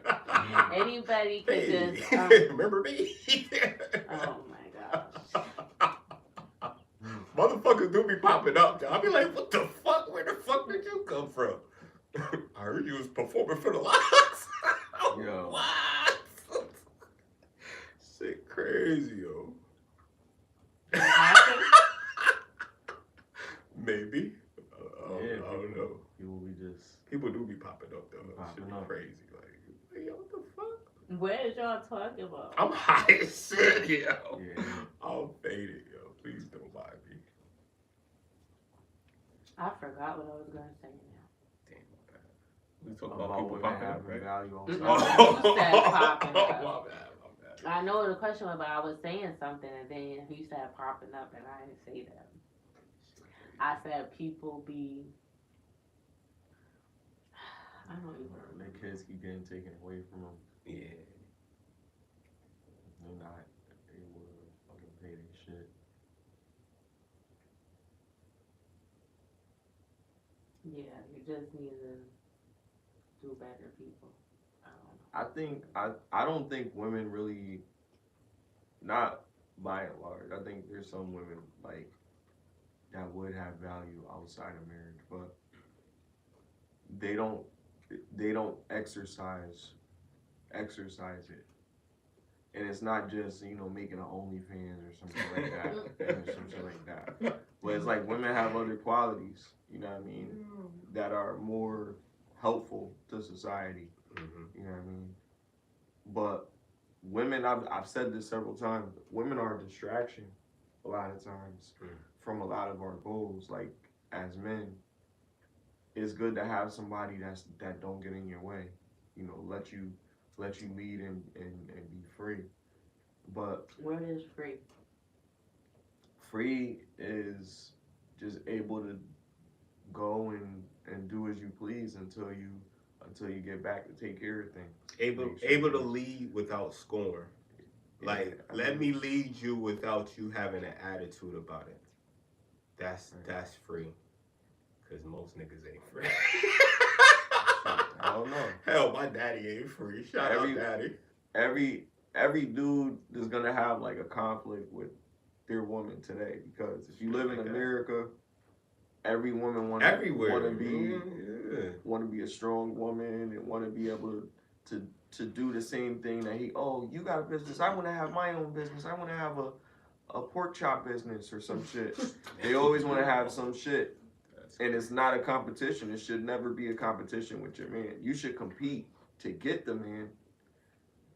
Anybody could just remember me? oh my gosh. Motherfuckers do be popping up. I'll be like, what the fuck? Where the fuck did you come from? I heard you was performing for the locks. Yo. What? Shit crazy, yo. Maybe. I don't know. People do be popping up though. Shit be crazy. Like, yo, what the fuck? What is y'all talking about? I'm high as shit, yo. Yeah. I'm faded, yo. Please don't mind me. I forgot what I was gonna say now. Damn, my bad. We talk about people popping up, right? Value You said popping up. My bad. I know what the question was, but I was saying something, and then you said popping up, and I didn't say that. I said people be. I don't even know. Their kids keep getting taken away from them. Yeah. They're not able to fucking pay their shit. Yeah, you just need to do better, people. I don't know. I don't think women really, not by and large. I think there's some women like that would have value outside of marriage, but they don't exercise it. And it's not just, making an OnlyFans or something like that. Or something like that. But it's like women have other qualities, you know what I mean, that are more helpful to society. You know what I mean? But women, I've said this several times, women are a distraction a lot of times from a lot of our goals. Like, as men, it's good to have somebody that don't get in your way, let you lead and be free. But what is free? Free is just able to go and do as you please until you get back to take care of things. Able to lead without scorn. Like, let me lead you without you having an attitude about it. That's free. Cause most niggas ain't free. I don't know. Hell, my daddy ain't free. Shout out daddy. Every dude is gonna have like a conflict with their woman today, because if you live in America, every woman want to be a strong woman and want to be able to do the same thing that you got a business, I want to have my own business, I want to have a pork chop business or some shit. They always want to have some shit, and it's not a competition. It should never be a competition with your man. You should compete to get the man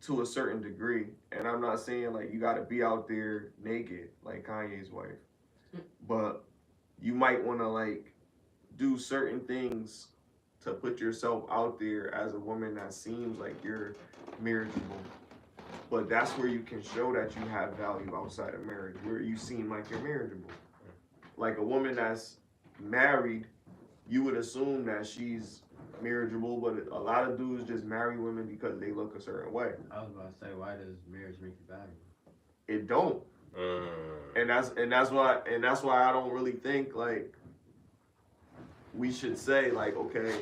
to a certain degree. And I'm not saying like you got to be out there naked like Kanye's wife, but you might want to like do certain things to put yourself out there as a woman that seems like you're marriageable. But that's where you can show that you have value outside of marriage, where you seem like you're marriageable. Like a woman that's married, you would assume that she's marriageable, but a lot of dudes just marry women because they look a certain way. I was about to say, why does marriage make you valuable? It don't. And that's why I don't really think like we should say like, okay,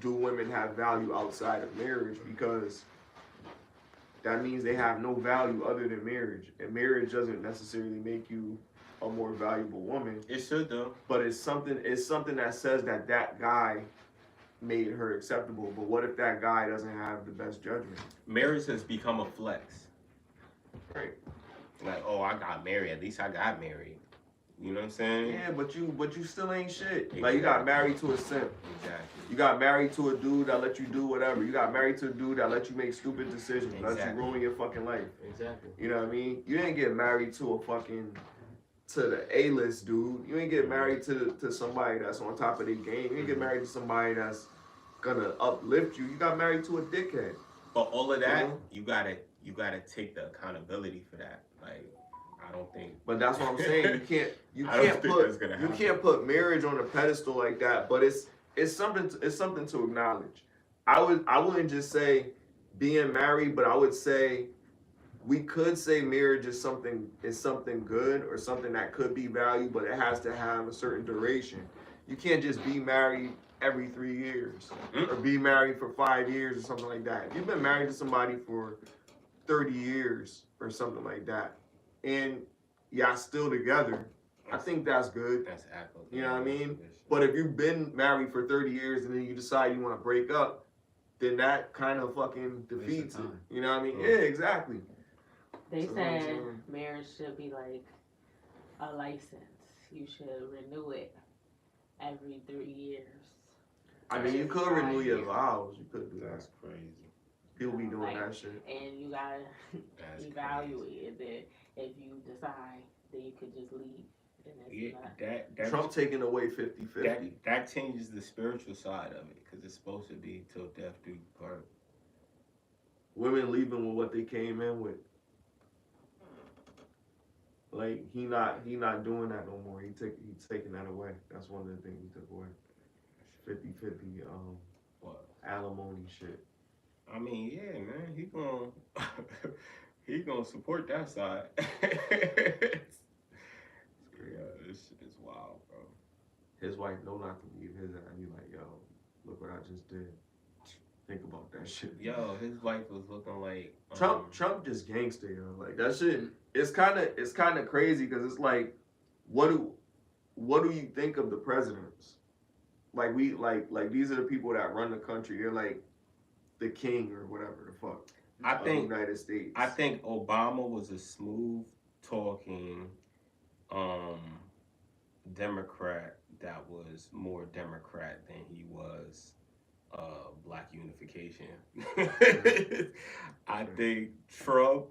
do women have value outside of marriage? Because that means they have no value other than marriage. And marriage doesn't necessarily make you a more valuable woman. It should though. But it's something that says that guy made her acceptable. But what if that guy doesn't have the best judgment? Marriage has become a flex. Right. Like, oh, I got married. At least I got married. You know what I'm saying? Yeah, but you still ain't shit. Exactly. Like, you got married to a simp. Exactly. You got married to a dude that let you do whatever. You got married to a dude that let you make stupid decisions. Exactly. Let you ruin your fucking life. Exactly. You know what I mean? You didn't get married to the A-list dude. You ain't get married to somebody that's on top of their game. You ain't get married to somebody that's gonna uplift you. You got married to a dickhead. But all of that, you gotta take the accountability for that. Like, I don't think. But that's what I'm saying. You can't put marriage on a pedestal like that. But it's something to acknowledge. I wouldn't just say being married, but I would say we could say marriage is something good or something that could be valued, but it has to have a certain duration. You can't just be married every 3 years or be married for 5 years or something like that. If you've been married to somebody for 30 years or something like that, and y'all still together, I think that's good. That's accurate. You know what I mean? But if you've been married for 30 years and then you decide you want to break up, then that kind of fucking defeats it. You know what I mean? Yeah, exactly. They said marriage should be like a license. You should renew it every 3 years. I mean, you could renew your vows. You could do that. That's crazy. People be doing that shit. And you gotta evaluate it. If you decide, then you could just leave. That Trump taking away 50-50. That changes the spiritual side of it, because it's supposed to be till death do you part. Women leaving with what they came in with. Like he not doing that no more. He's taking that away. That's one of the things he took away. 50-50 what? Alimony shit. I mean, yeah, man, he gonna support that side. Yeah, this shit is wild, bro. His wife know not to leave his ass. He like, yo, look what I just did. Think about that shit. Yo, his wife was looking like Trump just gangster, yo. Like that shit. It's kind of crazy because it's like, what do you think of the presidents? Like these are the people that run the country. They're like the king or whatever the fuck. I think United States. I think Obama was a smooth talking Democrat that was more Democrat than he was black unification. I think Trump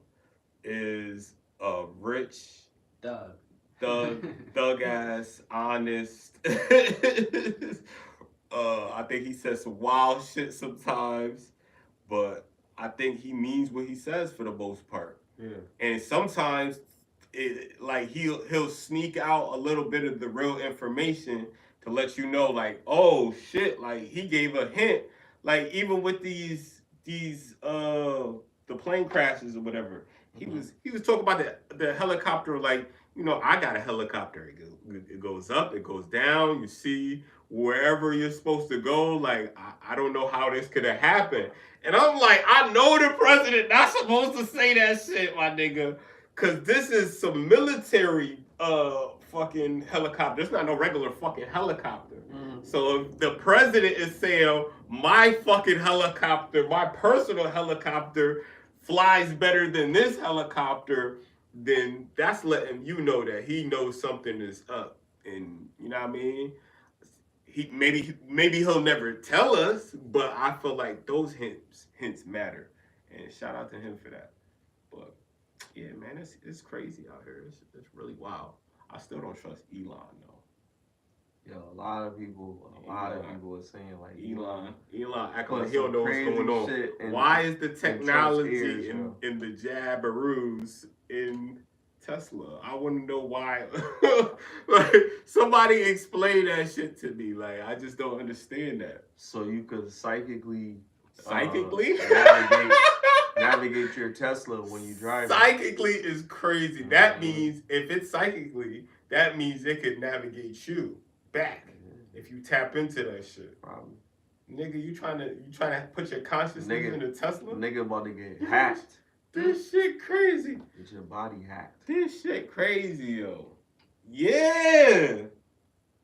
is a rich thug ass, honest. I think he says some wild shit sometimes, but I think he means what he says for the most part. Yeah. And sometimes like he'll sneak out a little bit of the real information to let you know, like, oh shit, like he gave a hint, like even with these the plane crashes or whatever, he was talking about the helicopter, like, you know, I got a helicopter, it goes up, it goes down, you see wherever you're supposed to go, like I don't know how this could have happened, and I'm like, I know the president not supposed to say that shit, my nigga. Cause this is some military fucking helicopter. It's not no regular fucking helicopter. So if the president is saying my fucking helicopter, my personal helicopter flies better than this helicopter, then that's letting you know that he knows something is up. And you know what I mean? Maybe he'll never tell us, but I feel like those hints matter. And shout out to him for that. But yeah, man, it's crazy out here. It's really wild. I still don't trust Elon though. Yo, a lot of people are saying like Elon acting like he don't know what's going on. Why is the technology in the jabberoos in Tesla? I want to know why. Like, somebody explain that shit to me. Like, I just don't understand that. So you could psychically navigate your Tesla when you drive. Psychically is crazy. That means if it's psychically, that means it could navigate you back if you tap into that shit. Probably. Nigga, you trying to put your consciousness in a Tesla? Nigga about to get hacked. This shit crazy. Get your body hacked. This shit crazy, yo. Yeah.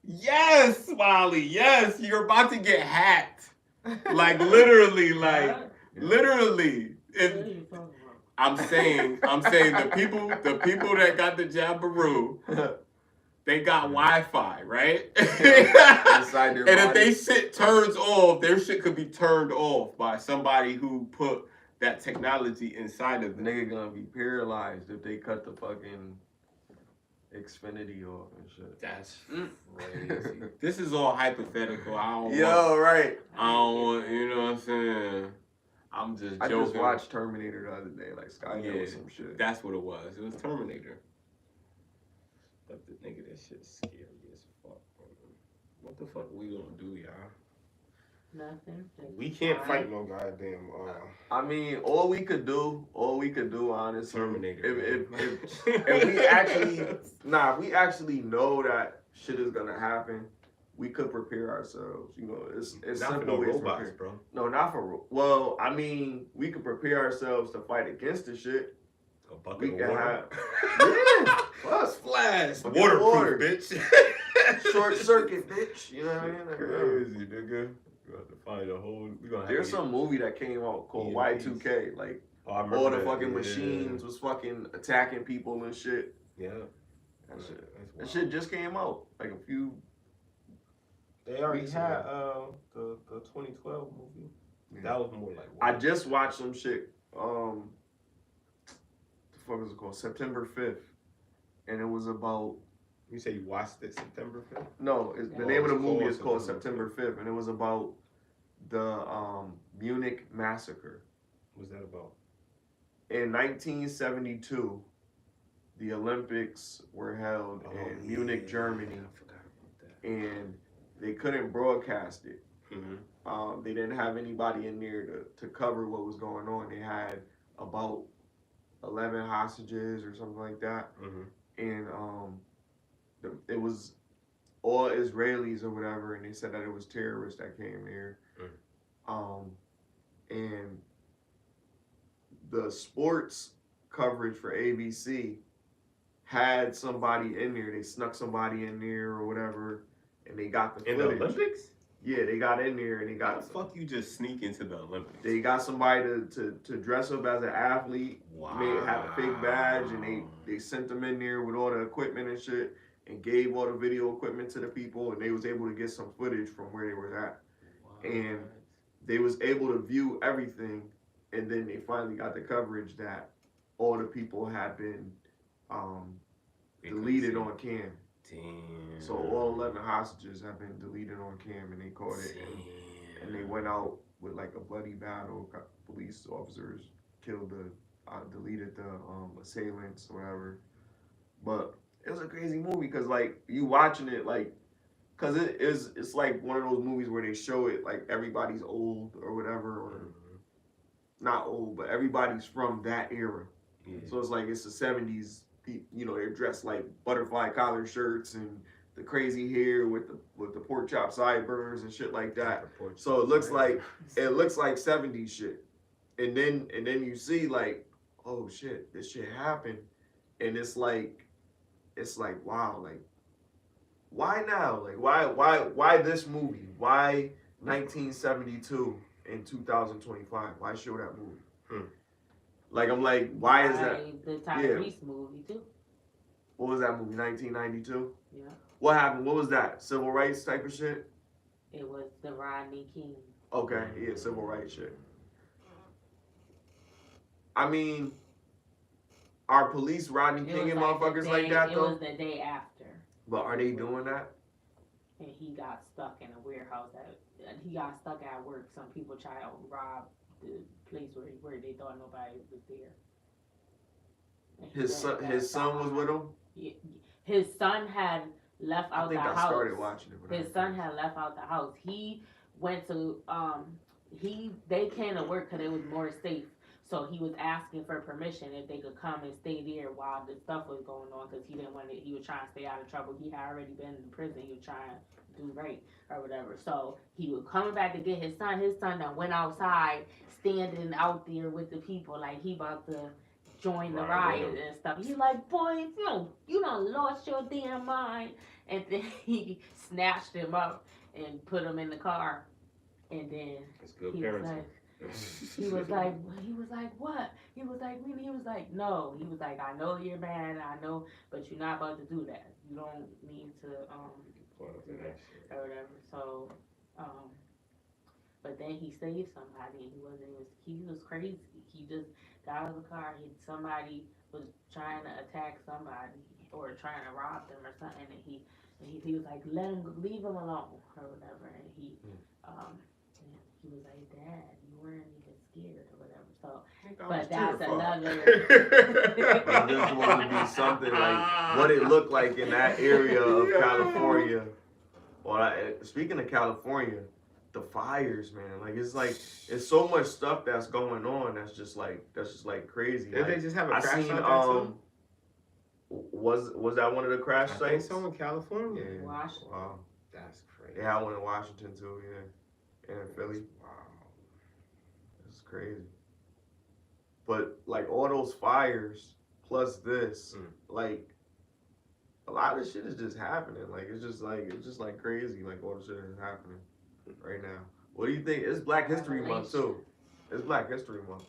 Yes, Smiley. Yes, you're about to get hacked. Like literally, literally. I'm saying the people that got the Jabberoo, they got Wi-Fi, right? Inside their and body. if they shit turns off, their shit could be turned off by somebody who put that technology inside of them. Nigga gonna be paralyzed if they cut the fucking Xfinity off and shit. That's crazy. This is all hypothetical. I don't want, you know what I'm saying? I'm just joking. I just watched Terminator the other day, like Skynet or some shit. That's what it was. It was Terminator. But the nigga, that shit's scary as fuck, bro. What the fuck we gonna do, y'all? Nothing. We can't fight no goddamn. I mean, all we could do, honestly, Terminator. If we actually know that shit is gonna happen, we could prepare ourselves. You know, it's not simple for no ways to robots, prepare. bro. No, not for. Well, I mean, we could prepare ourselves to fight against the shit. A bucket of water. Plus flash. Waterproof, bitch. Short circuit, bitch. You know what I mean? Crazy, nigga. We have to find a whole. There's some movie that came out called Y2K. Like all the fucking machines was fucking attacking people and shit. Yeah. That shit just came out like a few. They already had the 2012 movie. Yeah. That was more like. I just watched some shit. The fuck is it called? September 5th, and it was about. You say you watched it September 5th? No, the name of the movie is called September 5th, and it was about the Munich massacre. What's that about? In 1972, the Olympics were held in Munich, Germany. I forgot about that. And they couldn't broadcast it. Mm-hmm. They didn't have anybody in there to cover what was going on. They had about 11 hostages or something like that. Mm-hmm. And it was all Israelis or whatever, and they said that it was terrorists that came there. And the sports coverage for ABC had somebody in there. They snuck somebody in there or whatever, and they got the footage. In the Olympics? Yeah, they got in there and they got. How the fuck you just sneak into the Olympics? They got somebody to dress up as an athlete. Wow. Have a fake badge, and they sent them in there with all the equipment and shit, and gave all the video equipment to the people, and they was able to get some footage from where they were at. What? And they was able to view everything, and then they finally got the coverage that all the people had been deleted on cam. Damn. So all 11 hostages have been deleted on cam, and they caught it, and they went out with like a bloody battle. Police officers killed deleted the assailants or whatever. But it was a crazy movie because like you watching it like, cause it's like one of those movies where they show it like everybody's old or whatever, or not old, but everybody's from that era. Yeah. So it's like it's the 70s. You know, they're dressed like butterfly collar shirts and the crazy hair with the pork chop sideburns and shit like that. So it looks like 70s shit. And then you see like, oh shit, this shit happened. And it's like wow, like why now? Like why this movie? Why 1972 in 2025? Why show that movie? Like I'm like, why is that? The Tyrese movie too. What was that movie? 1992. Yeah. What happened? What was that? Civil rights type of shit? It was the Rodney King. Okay, yeah, civil rights shit. I mean, are police Rodney King and motherfuckers like that though? It was the day after. But are they doing that? And he got stuck in a warehouse. He got stuck at work. Some people tried to rob the place where they thought nobody was there. His son was with him? His son had left out the house. I started watching it. His son had left out the house. He went to they came to work because it was more safe. So he was asking for permission if they could come and stay there while the stuff was going on because he didn't want it. He was trying to stay out of trouble. He had already been in prison. He was trying to do right or whatever. So he was coming back to get his son. His son that went outside, standing out there with the people like he about to join the riot and stuff. He's like, boy, you done lost your damn mind. And then he snatched him up and put him in the car. And then That's good he parenting. he was like, what? He was like, really? He was like, no. He was like, I know you're mad, I know, but you're not about to do that. You don't need to do that or whatever. So, but then he saved somebody, and he was crazy. He just got out of the car. Somebody was trying to attack somebody or trying to rob them or something, and he was like, leave him alone or whatever. And he was like, Dad, you weren't even scared or whatever. So, but that's another. I just want to be something like what it looked like in that area of California. Well, speaking of California, the fires, man. Like it's so much stuff that's going on. That's just like crazy. Did they just have a crash seen, out there too? Was that one of the crash sites? I think so in California. Yeah. Washington. Wow. That's crazy. Yeah, I went in Washington too. Yeah, and in Philly. Wow. It's crazy. But like all those fires plus this, like a lot of shit is just happening. Like it's just like crazy. Like all the shit is happening right now. What do you think? It's Black History Month too. It's Black History Month.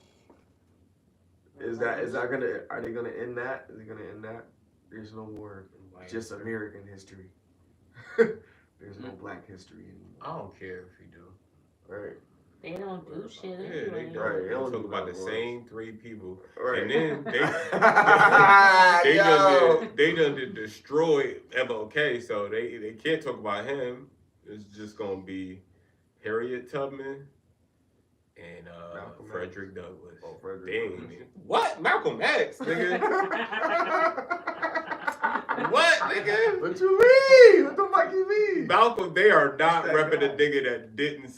Are they gonna end that? Is it gonna end that? There's no more just American history. There's no Black history anymore. I don't care if you do. Right. They don't do shit. Yeah, they anyway. don't. Right, They they don't talk do about the that, same three people. Right. And then Yo. they done destroyed MLK, so they can't talk about him. It's just gonna be Harriet Tubman and Frederick Douglass. Oh, Frederick Dang, Douglass. what? Malcolm X, nigga. What, nigga? What you mean? What the fuck you mean? Malcolm, they are not that repping guy? a nigga that didn't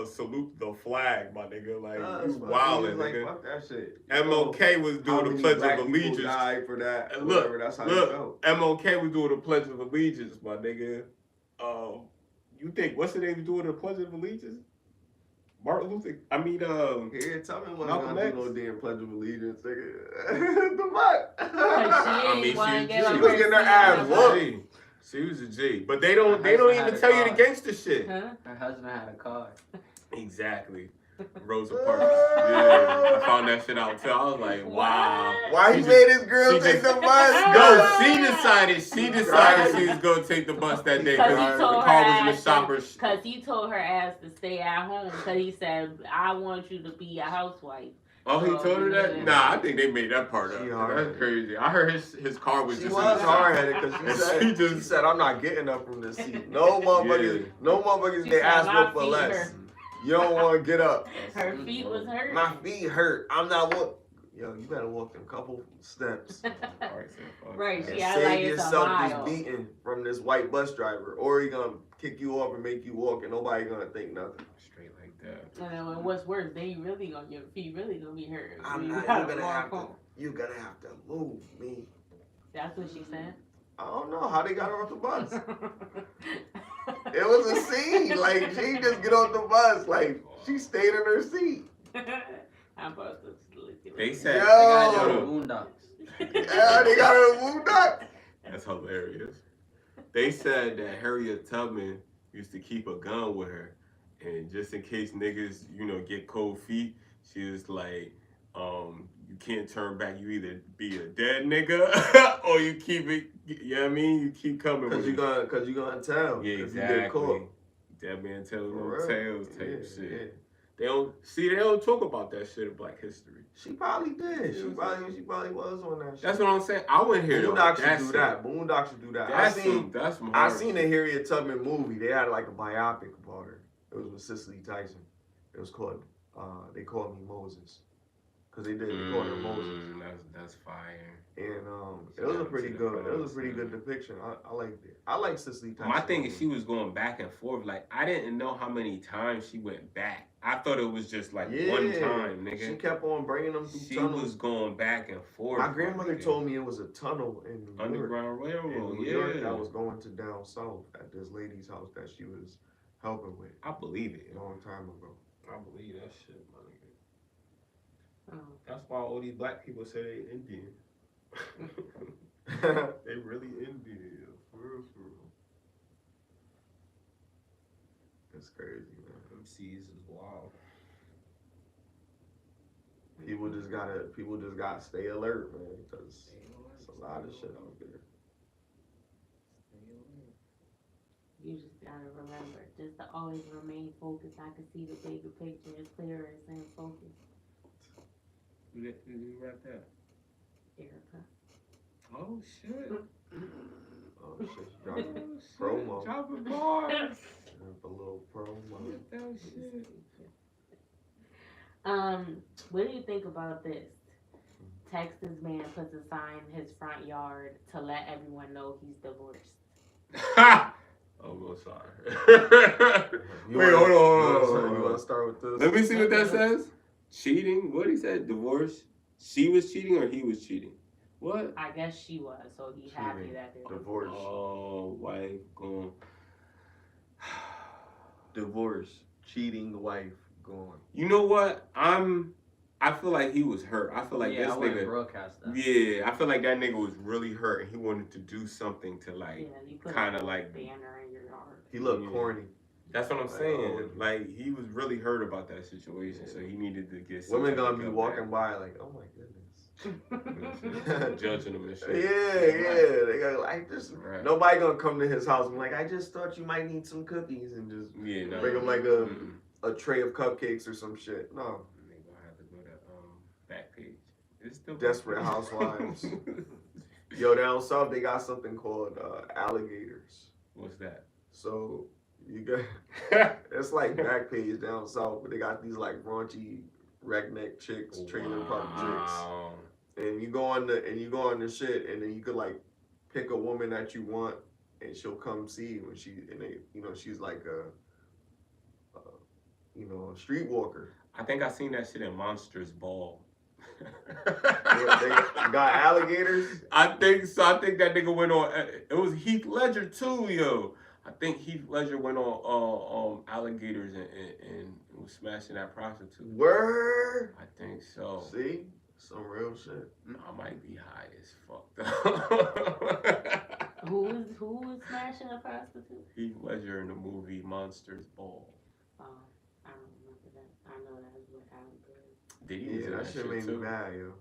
salute the flag, my nigga. Like, you That's wildin', like, nigga. fuck that shit. MLK was How doing the many Pledge black of people Allegiance. died for that. And Whatever, that's how you felt. MLK was doing the Pledge of Allegiance, my nigga. You think what's the name was doing the Pledge of Allegiance? Martin Luther. I mean, Here, tell me what Malcolm I'm gonna X. do no damn Pledge of Allegiance, nigga. The fuck? she was getting her ass whooped. She was a G, but they don't Her husband even had a tell you the car. gangster shit. Huh? Her husband had a car. Exactly. Rosa Parks. Yeah, I found that shit out too. I was like, wow. Why he She made just- his girl she take just- the bus? No, she decided she was gonna take the bus that day Because because he the told her car was in the ass shoppers. Because he told her ass to stay at home. Because he said, I want you to be a housewife. Oh, he told her that? Yeah. Nah, I think they made that part up. She hard. That's crazy. I heard his car was She just was in the hard shop. headed because And she said, I'm not getting up from this seat. No motherfuckers, Yeah. no motherfuckers She they said, ask "My for feet less. hurt." You don't want to get up. Her feet was hurt. My feet hurt. I'm not what. yo, you better walk them couple steps. Right, And she act save like it's a yourself mile. this beating from this white bus driver, or he gonna kick you off and make you walk, and nobody gonna think nothing. Straight like that. And then what's worse, then you really gonna your feet really gonna be hurt. You're gonna have to move me. That's what she said. I don't know how they got her off the bus. It was a scene. Like, she just get off the bus. Like, she stayed in her seat. I'm supposed to look at They it. said, Yo. They got it on Boondocks. Yeah, they got her moved up. that's hilarious. They said that Harriet Tubman used to keep a gun with her, and just in case niggas, get cold feet, she was like, you can't turn back. You either be a dead nigga or you keep it. You know what I mean? You keep coming. Cause you gonna tell. Yeah, You exactly. get caught. Dead man telling For no real. tales type Yeah, shit. yeah. They don't talk about that shit in Black History. She probably did. She probably was on that shit. That's what I'm saying. I wouldn't hear Boondocks that. should do that. Boondocks should do that. That's some I hard seen shit. the Harriet Tubman movie. They had like a biopic about her. It was with Cicely Tyson. It was called They Called Me Moses. Cause they called her Moses. That's fire. And it was a pretty good depiction. I liked it. I like Cicely Tyson. My thing is she was going back and forth. Like, I didn't know how many times she went back. I thought it was just like one time, nigga. She kept on bringing them through She tunnels. was going back and forth. My grandmother nigga. told me it was a tunnel in New York. Underground Railroad, In New yeah. York that was going to down south at this lady's house that she was helping with I believe it. a long time ago. I believe that shit, my nigga. Oh. That's why all these black people say they Indian. They really Indian. For real, for real. It's crazy, man. MCs is wild. People just gotta stay alert, man, because there's a lot of shit out there. You just gotta remember, just to always remain focused. I can see the bigger picture. It's clearer. It's in focus. Who you rap that? Erika. Oh shit. Oh shit, dropping Oh, shit. promo. Dropping bars. a little promo. Get that shit. What do you think about this? Texas man puts a sign in his front yard to let everyone know he's divorced. Oh, well, sorry. Wait, hold on. You wanna start with this? Let me see what that says. Cheating? What he said? Divorce? She was cheating or he was cheating? What? I guess she was, so he's happy Cheating. that they're Divorce. Oh, wife gone. Divorce. Cheating wife gone. You know what? I feel like he was hurt. I feel like Yeah, this I wouldn't nigga. broadcast that. Yeah, I feel like that nigga was really hurt and he wanted to do something to like. Yeah, you put kinda a like- banner in your yard. He looked Yeah. corny. That's what I'm Like, saying. oh. Like he was really hurt about that situation, so he needed to get. some Women type gonna of be comeback. walking by like, oh my goodness. Judging him and shit. Yeah. They got like just Right. nobody gonna come to his house and be like, I just thought you might need some cookies and just Yeah, no. bring him like Mm-mm. a tray of cupcakes or some shit. No. They gonna have to go to Backpage. It's still Desperate Housewives. Yo, down south they got something called alligators. What's that? So you got it's like Backpage down south, but they got these like raunchy redneck chicks, trailer park chicks. Wow. And you go on the shit, and then you could like pick a woman that you want, and she'll come see you, and she's like a streetwalker. I think I seen that shit in Monsters Ball. They got alligators. I think so. I think that nigga went on. It was Heath Ledger too, yo. I think Heath Ledger went on alligators and was smashing that prostitute. Word. I think so. See, some real shit. I might be high as fuck though. Who was smashing a prostitute? Heath Ledger in the movie Monsters Ball. Oh, I don't remember that. I know that was what happened. Did he was Yeah, in that shit made me too? mad, yo.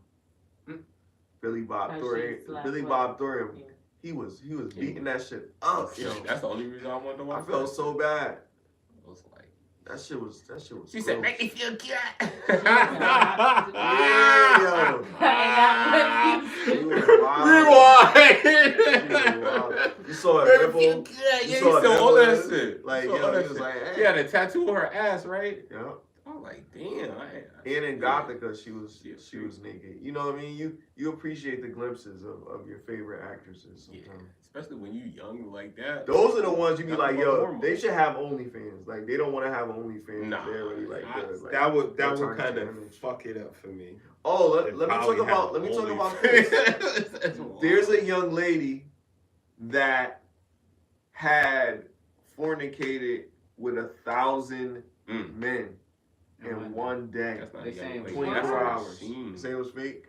Billy Bob Cause Thornton. she slept Billy with Bob him. Thornton. Yeah. He was beating that shit up, yo. That's the only reason I wanted to watch. I felt that. so bad. I was like, That shit was. she said, gross. "Make me feel good." Yeah, yo. She was wild. Rewind. She was wild. You saw Make her me feel nipple. good. Yeah, you saw saw all that nipples. shit. Like, You saw yo, all that he was shit. like, She hey. had a tattoo on her ass, right? Yeah. I'm like, like, damn. And in Gothica, she was Yeah, naked. You know what I mean? You appreciate the glimpses of your favorite actresses sometimes. Yeah, especially when you young like that. Those are the ones you be Nothing like, but yo, hormones. they should have OnlyFans. Like they don't want to have OnlyFans. Nah, They're already like good. Like, that would they'll kind target of your image. fuck it up for me. Oh, let They'd me talk probably about have this. That's wild. There's a young lady that had fornicated with 1,000 men in one day. That's not They a young saying lady. 24 That's hours. obscene. Say it was fake?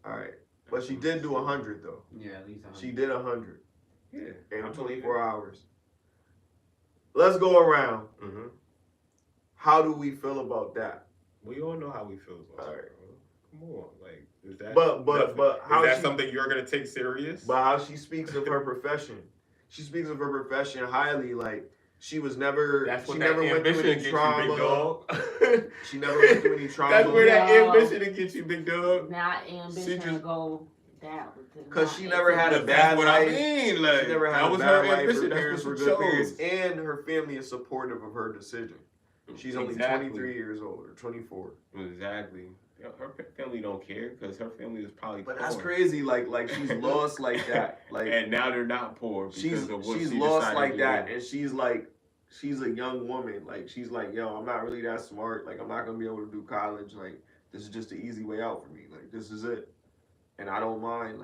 Alright. But she did do 100 though. Yeah, at least 100. She did 100 Yeah, in I believe 24 hours. Let's go around. it. Mhm. How do we feel about that? We all know how we feel about All right. it, bro. Come on, like, is that? But how is that she- something you're gonna take serious? But how she speaks of her profession. She speaks of her profession highly, like she was never That's what she that never went through ambition any gets you, trauma. big dog. She never went through any trauma. That's where that No. ambition to get you, big dog. Not ambition She to just- go down. Cause she never had a But bad that's what life. I mean. Like, She never had that a was bad her life. ambition. Her That's parents were what she good parents, chose. and her family is supportive of her decision. She's only Exactly. 23 years old or 24. Exactly. Her family don't care because her family is probably But poor. that's crazy. Like she's lost like that. Like And now they're not poor because she's of what she's she lost decided like to that, do. and she's a young woman. Like she's like, yo, I'm not really that smart. Like I'm not gonna be able to do college. Like this is just the easy way out for me. Like this is it, and I don't mind.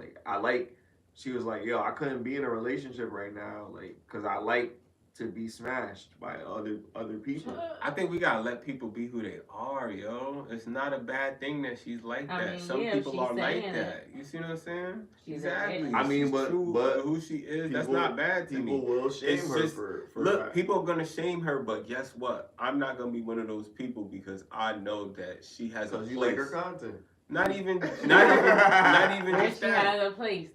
She was like, yo, I couldn't be in a relationship right now, like, cause I like to be smashed by other people. I think we gotta let people be who they are, yo. It's not a bad thing that she's like I that. mean, Some yeah, people she's are like saying that. You see what I'm saying? She's Exactly. admitting. I mean, She's but true but who she is. That's people- not bad to people me. will shame It's her just- for Look, that. people are gonna shame her, but guess what? I'm not gonna be one of those people because I know that she has a Cause place. you like her content. Not even And just she that. had a place.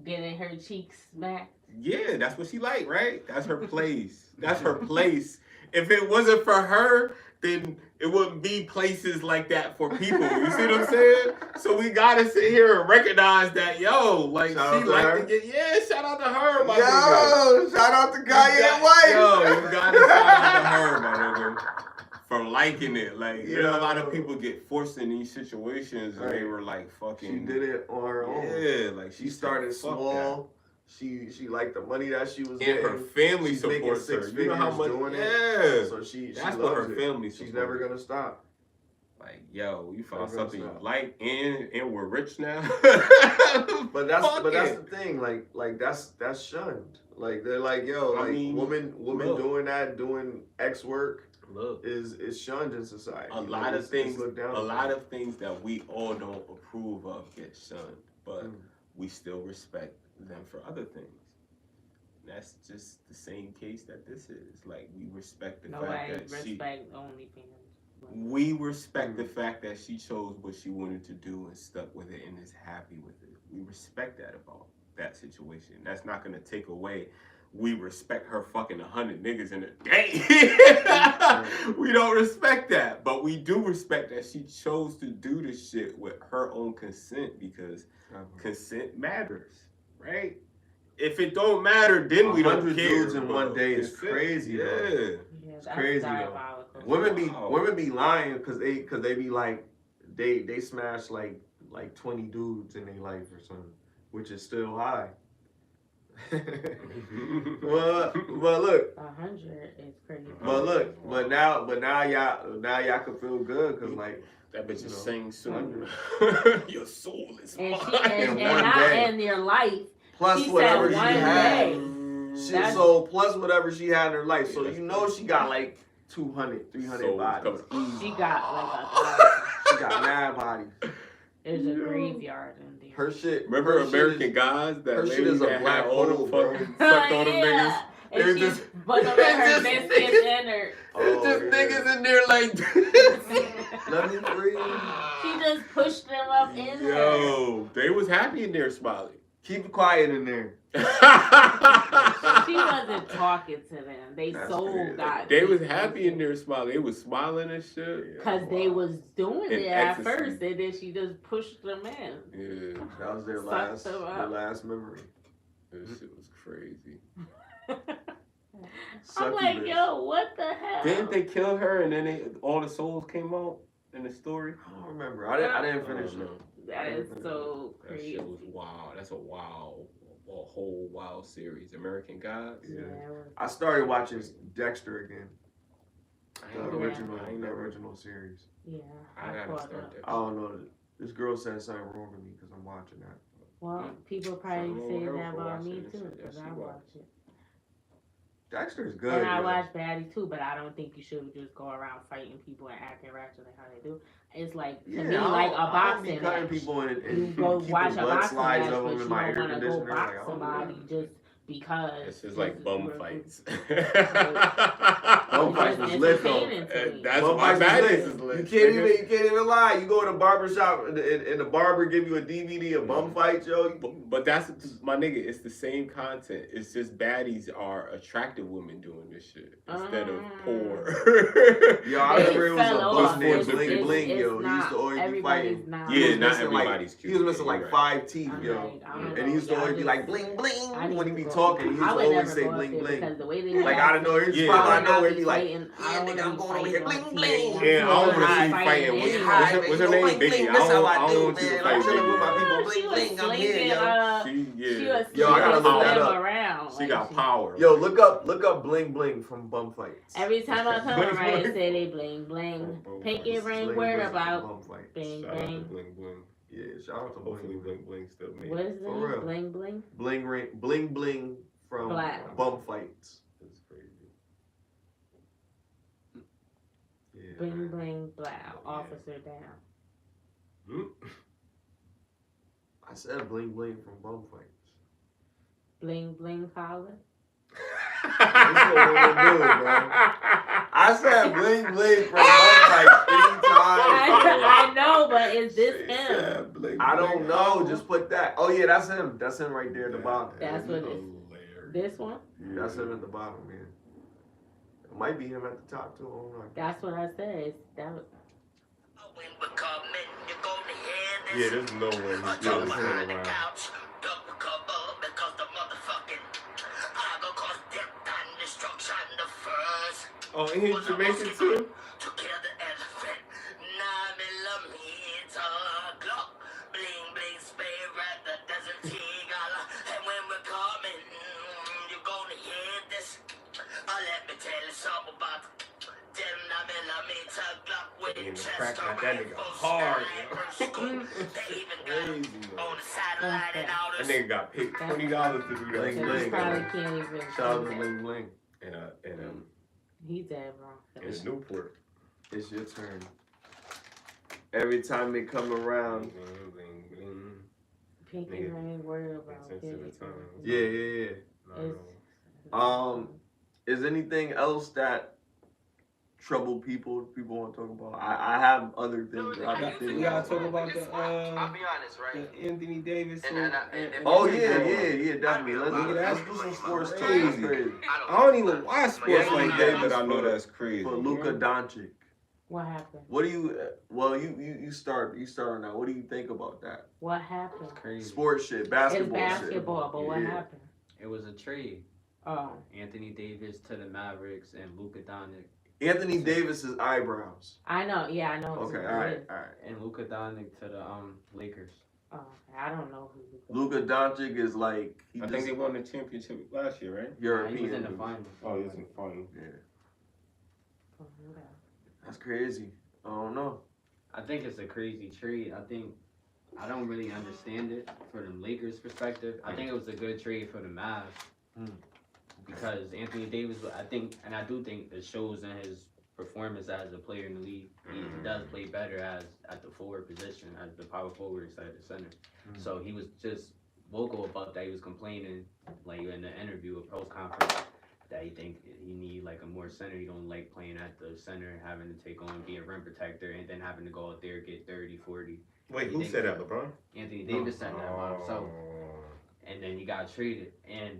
Getting her cheeks smacked. Yeah, that's what she like, right? That's her place. That's her place. If it wasn't for her, then it wouldn't be places like that for people. You see what I'm saying? So we gotta sit here and recognize that, yo, like Shout out she to like her. to get, shout out to her, my nigga. Yo, shout out to You Kanye got- White. Yo, you gotta shout out to her, my nigga. For liking it. Like, you know, a lot of Yo. people get forced in these situations and they were like fucking. She did it on her own. Yeah, like She started said, "Fuck small. She liked the money that she was that." And her getting. family She's making supports her. six You know how figures much? doing it. Yeah. So she That's what loves her it. family She's supports. never gonna stop. Like, yo, you found Never something you stop. like and we're rich now. But that's Fuck that's it. the thing. Like that's shunned. Like they're like, yo, I like mean, woman look. doing X work Look, is shunned in society. a Like, lot of it's things, looked down a upon. lot of things that we all don't approve of get shunned, but Mm. we still respect them for other things. That's just the same case that this is. Like, we respect the Nobody fact that respect OnlyFans. we respect the fact that she chose what she wanted to do and stuck with it and is happy with it. We respect that about that situation. That's not gonna take away. We respect her fucking 100 niggas in a day. We don't respect that, but we do respect that she chose to do this shit with her own consent because consent matters, right? If it don't matter, then we don't 100 care. dudes in bro. one day is Consent, crazy, though. Yeah. Yeah, that's crazy, though. diabolical. Women be lying because they be like they smash like 20 dudes in their life or something, which is still high. Well, but look, 100 is crazy. but now y'all can feel good because like That bitch You is know, saying soon. Your soul is And mine. she and In one not day. in their life. plus She whatever said she one had. day. She, so plus whatever she had in her life. So you know she got like 200, 300 Soul bodies. She got like She got mad bodies. there's a graveyard in there. Her shit. Remember her shit American is- Gods? That her shit lady is a that black had all the hole, bro. fucking sucked all them niggas. And There's she just- buckled there's her just biscuits niggas- in her. Oh, There's just yeah. niggas in there like this. Let me breathe. She just pushed them up in her. Yo, they was happy in there, Smiley. Keep it quiet in there. She wasn't talking to them. They That's sold weird. that. They was happy in there, Smiley. They was smiling and shit. Because they was doing In it at ecstasy. first, and then she just pushed them in. Yeah, That was their Sucked them up. last memory. this shit was crazy. I'm like, yo, what the hell? Didn't they kill her and then all the souls came out in the story? I don't remember. I didn't finish it. That is so That crazy. shit was wild. That's a whole wild series. American Gods. Yeah. I started watching Dexter again. The I original series. Yeah, I gotta start that. I don't know. This girl said something wrong to me because I'm watching that. Well, people probably Something say wrong with that her for about me watching too, it. because Yeah, I she watch watched. it. Dexter's good. And I yo. watch Baddie too, but I don't think you should just go around fighting people and acting ratchet like how they do. It's like, to me, like a boxing I don't be cutting match. people and You go keeping watch a blood boxing slides match, of but them you in my don't air want to go conditioner. box Like, somebody just because. This is like bum fights. Bum fights was lit though. That's Bum why fights was Baddies lit. is lit. You can't even lie. You go to the barber shop and the barber give you a DVD of bum fights, yo. But that's my nigga. It's the same content. It's just baddies are attractive women doing this shit instead of poor. Yo, I remember it was a book named Bling Bling, yo. He used to always be fighting. Yeah, not everybody's cute. He was missing like 5 teeth, yo. And he used to always be like bling bling when he be talking. He used to always say bling bling. Like out of nowhere, he's probably out of nowhere. He like, yeah, nigga, I'm going over here, bling bling. Yeah, I don't want to see you fighting. What's her name, Biggie? I don't want you to fight I'm chilling with my Biggie. people, bling bling. I'm here, yo. Yo, I gotta look that up. She got power. Yo, look up bling bling from bum fights. Every time I come around, they say they bling bling. Pinky ring word about bling bling. Bling bling. Yeah, shout out to Hopefully Bling Bling still made What it. is it? Bling bling. Bling bling from bum fights. That's crazy. Yeah. Bling bling blow. Officer down. I said bling bling from bum fights. Bling bling collar. I said bling bling from bum fights 3 times. I know, but is this him? I don't know. Just put that. Oh yeah, that's him. That's him right there at the bottom. That's what it is. This one? Yeah, that's him at the bottom, man. It might be him at the top too. I don't know. That's what I said. That was... Yeah, there's no way he's not turning around. Oh, and he's Jamaican too? In the crack got that nigga hard, yo. Crazy, yo. That nigga got paid $20 to do that. Bling, bling. He probably can't even... Shout out to bling bling. And He's dead wrong. it's Newport. It's your turn. Every time they come around. Pinky ring word about Yeah. Is anything else that trouble people want to talk about? I have other things. We gotta talk about the I'll be honest, right? the Anthony Davis. Oh yeah, definitely. Let's do some sports too. That's crazy. I don't even watch sports like that, but I know that's crazy. For Luka Doncic. What happened? What do you? Well, you start on that. What do you think about that? What happened? Crazy. Sports shit, basketball It's shit. basketball, but what happened? It was a trade. Oh. Anthony Davis to the Mavericks and Luka Doncic. Anthony Davis's eyebrows. I know. Yeah, I know. Okay, all right. And Luka Doncic to the Lakers. Oh, I don't know who. Luka Doncic is like I think they won the championship last year, right? European. He was in the finals. Oh, he was in the final. Yeah, Oh, okay. that's crazy. I don't know. I think it's a crazy trade. I don't really understand it from the Lakers' perspective. I think it was a good trade for the Mavs. Because Anthony Davis, I do think it shows in his performance as a player in the league. He does play better at the forward position, as the power forward instead of the center. So he was just vocal about that. He was complaining, like in the interview, a post conference, that he think he need like a more center. He don't like playing at the center, having to take on being a rim protector, and then having to go out there get 30, 40. Wait, who said that, LeBron? Anthony Davis said that about himself. And then he got traded.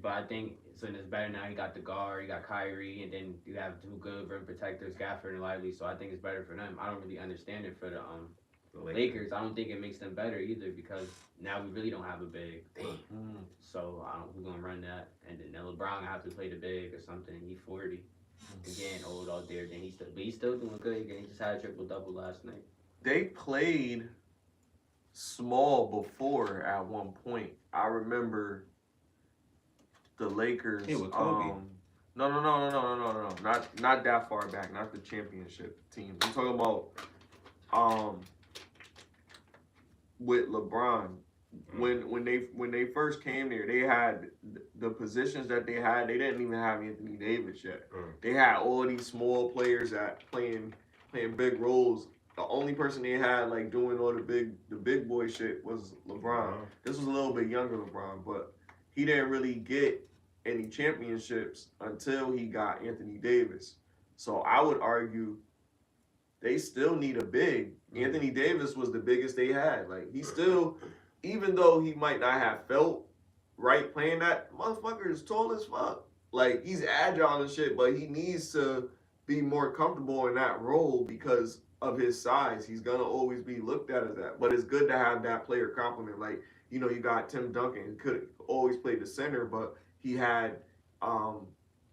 But I think so it's better now. He got the guard, he got Kyrie, and then you have 2 good rim protectors, Gafford and Lively. So I think it's better for them. I don't really understand it for the Lakers. I don't think it makes them better either, because now we really don't have a big. So we're gonna run that, and then they'll LeBron have to play the big or something. He's 40. He's getting old out there. Then he's still doing good. He just had a triple double last night. They played small before at one point. I remember the Lakers. Hey, with Kobe. No. Not that far back. Not the championship team. I'm talking about with LeBron. When they first came there, they had the positions that they had. They didn't even have Anthony Davis yet. They had all these small players that playing big roles. The only person they had like doing all the big boy shit was LeBron. This was a little bit younger LeBron, but he didn't really get any championships until he got Anthony Davis. So I would argue they still need a big. Anthony Davis was the biggest they had. Like he still, even though he might not have felt right playing that, motherfucker is tall as fuck. Like he's agile and shit, but he needs to be more comfortable in that role because of his size. He's gonna always be looked at as that. But it's good to have that player complement. Like, you know, you got Tim Duncan, who could always play the center, but he had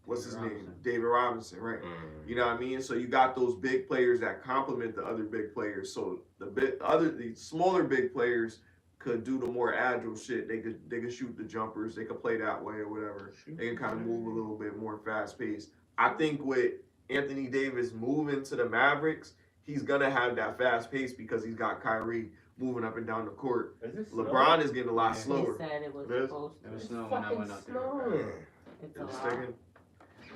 what's his name? David Robinson, right? You know what I mean? So you got those big players that complement the other big players. So the smaller big players could do the more agile shit. They could shoot the jumpers. They could play that way or whatever. They can kind of move a little bit more fast paced. I think with Anthony Davis moving to the Mavericks, he's gonna have that fast pace because he's got Kyrie moving up and down the court. LeBron is getting a lot slower. They said it was supposed to. It was snow when I went out there. It's a lot. Sticking.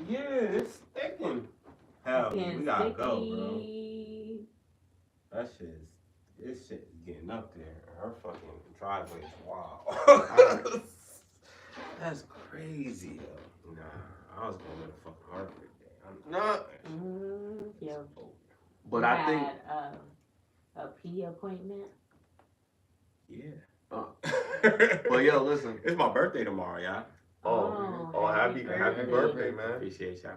Yeah, it's sticking. Hell, we gotta go, bro. This shit is getting up there. Her fucking driveway is wild. That's crazy, yo. Nah, I was going to fucking Harvard day. I'm not. Yeah. But You I think had, a P appointment. Yeah. But yo, listen. It's my birthday tomorrow, y'all. Happy birthday, man. Appreciate y'all.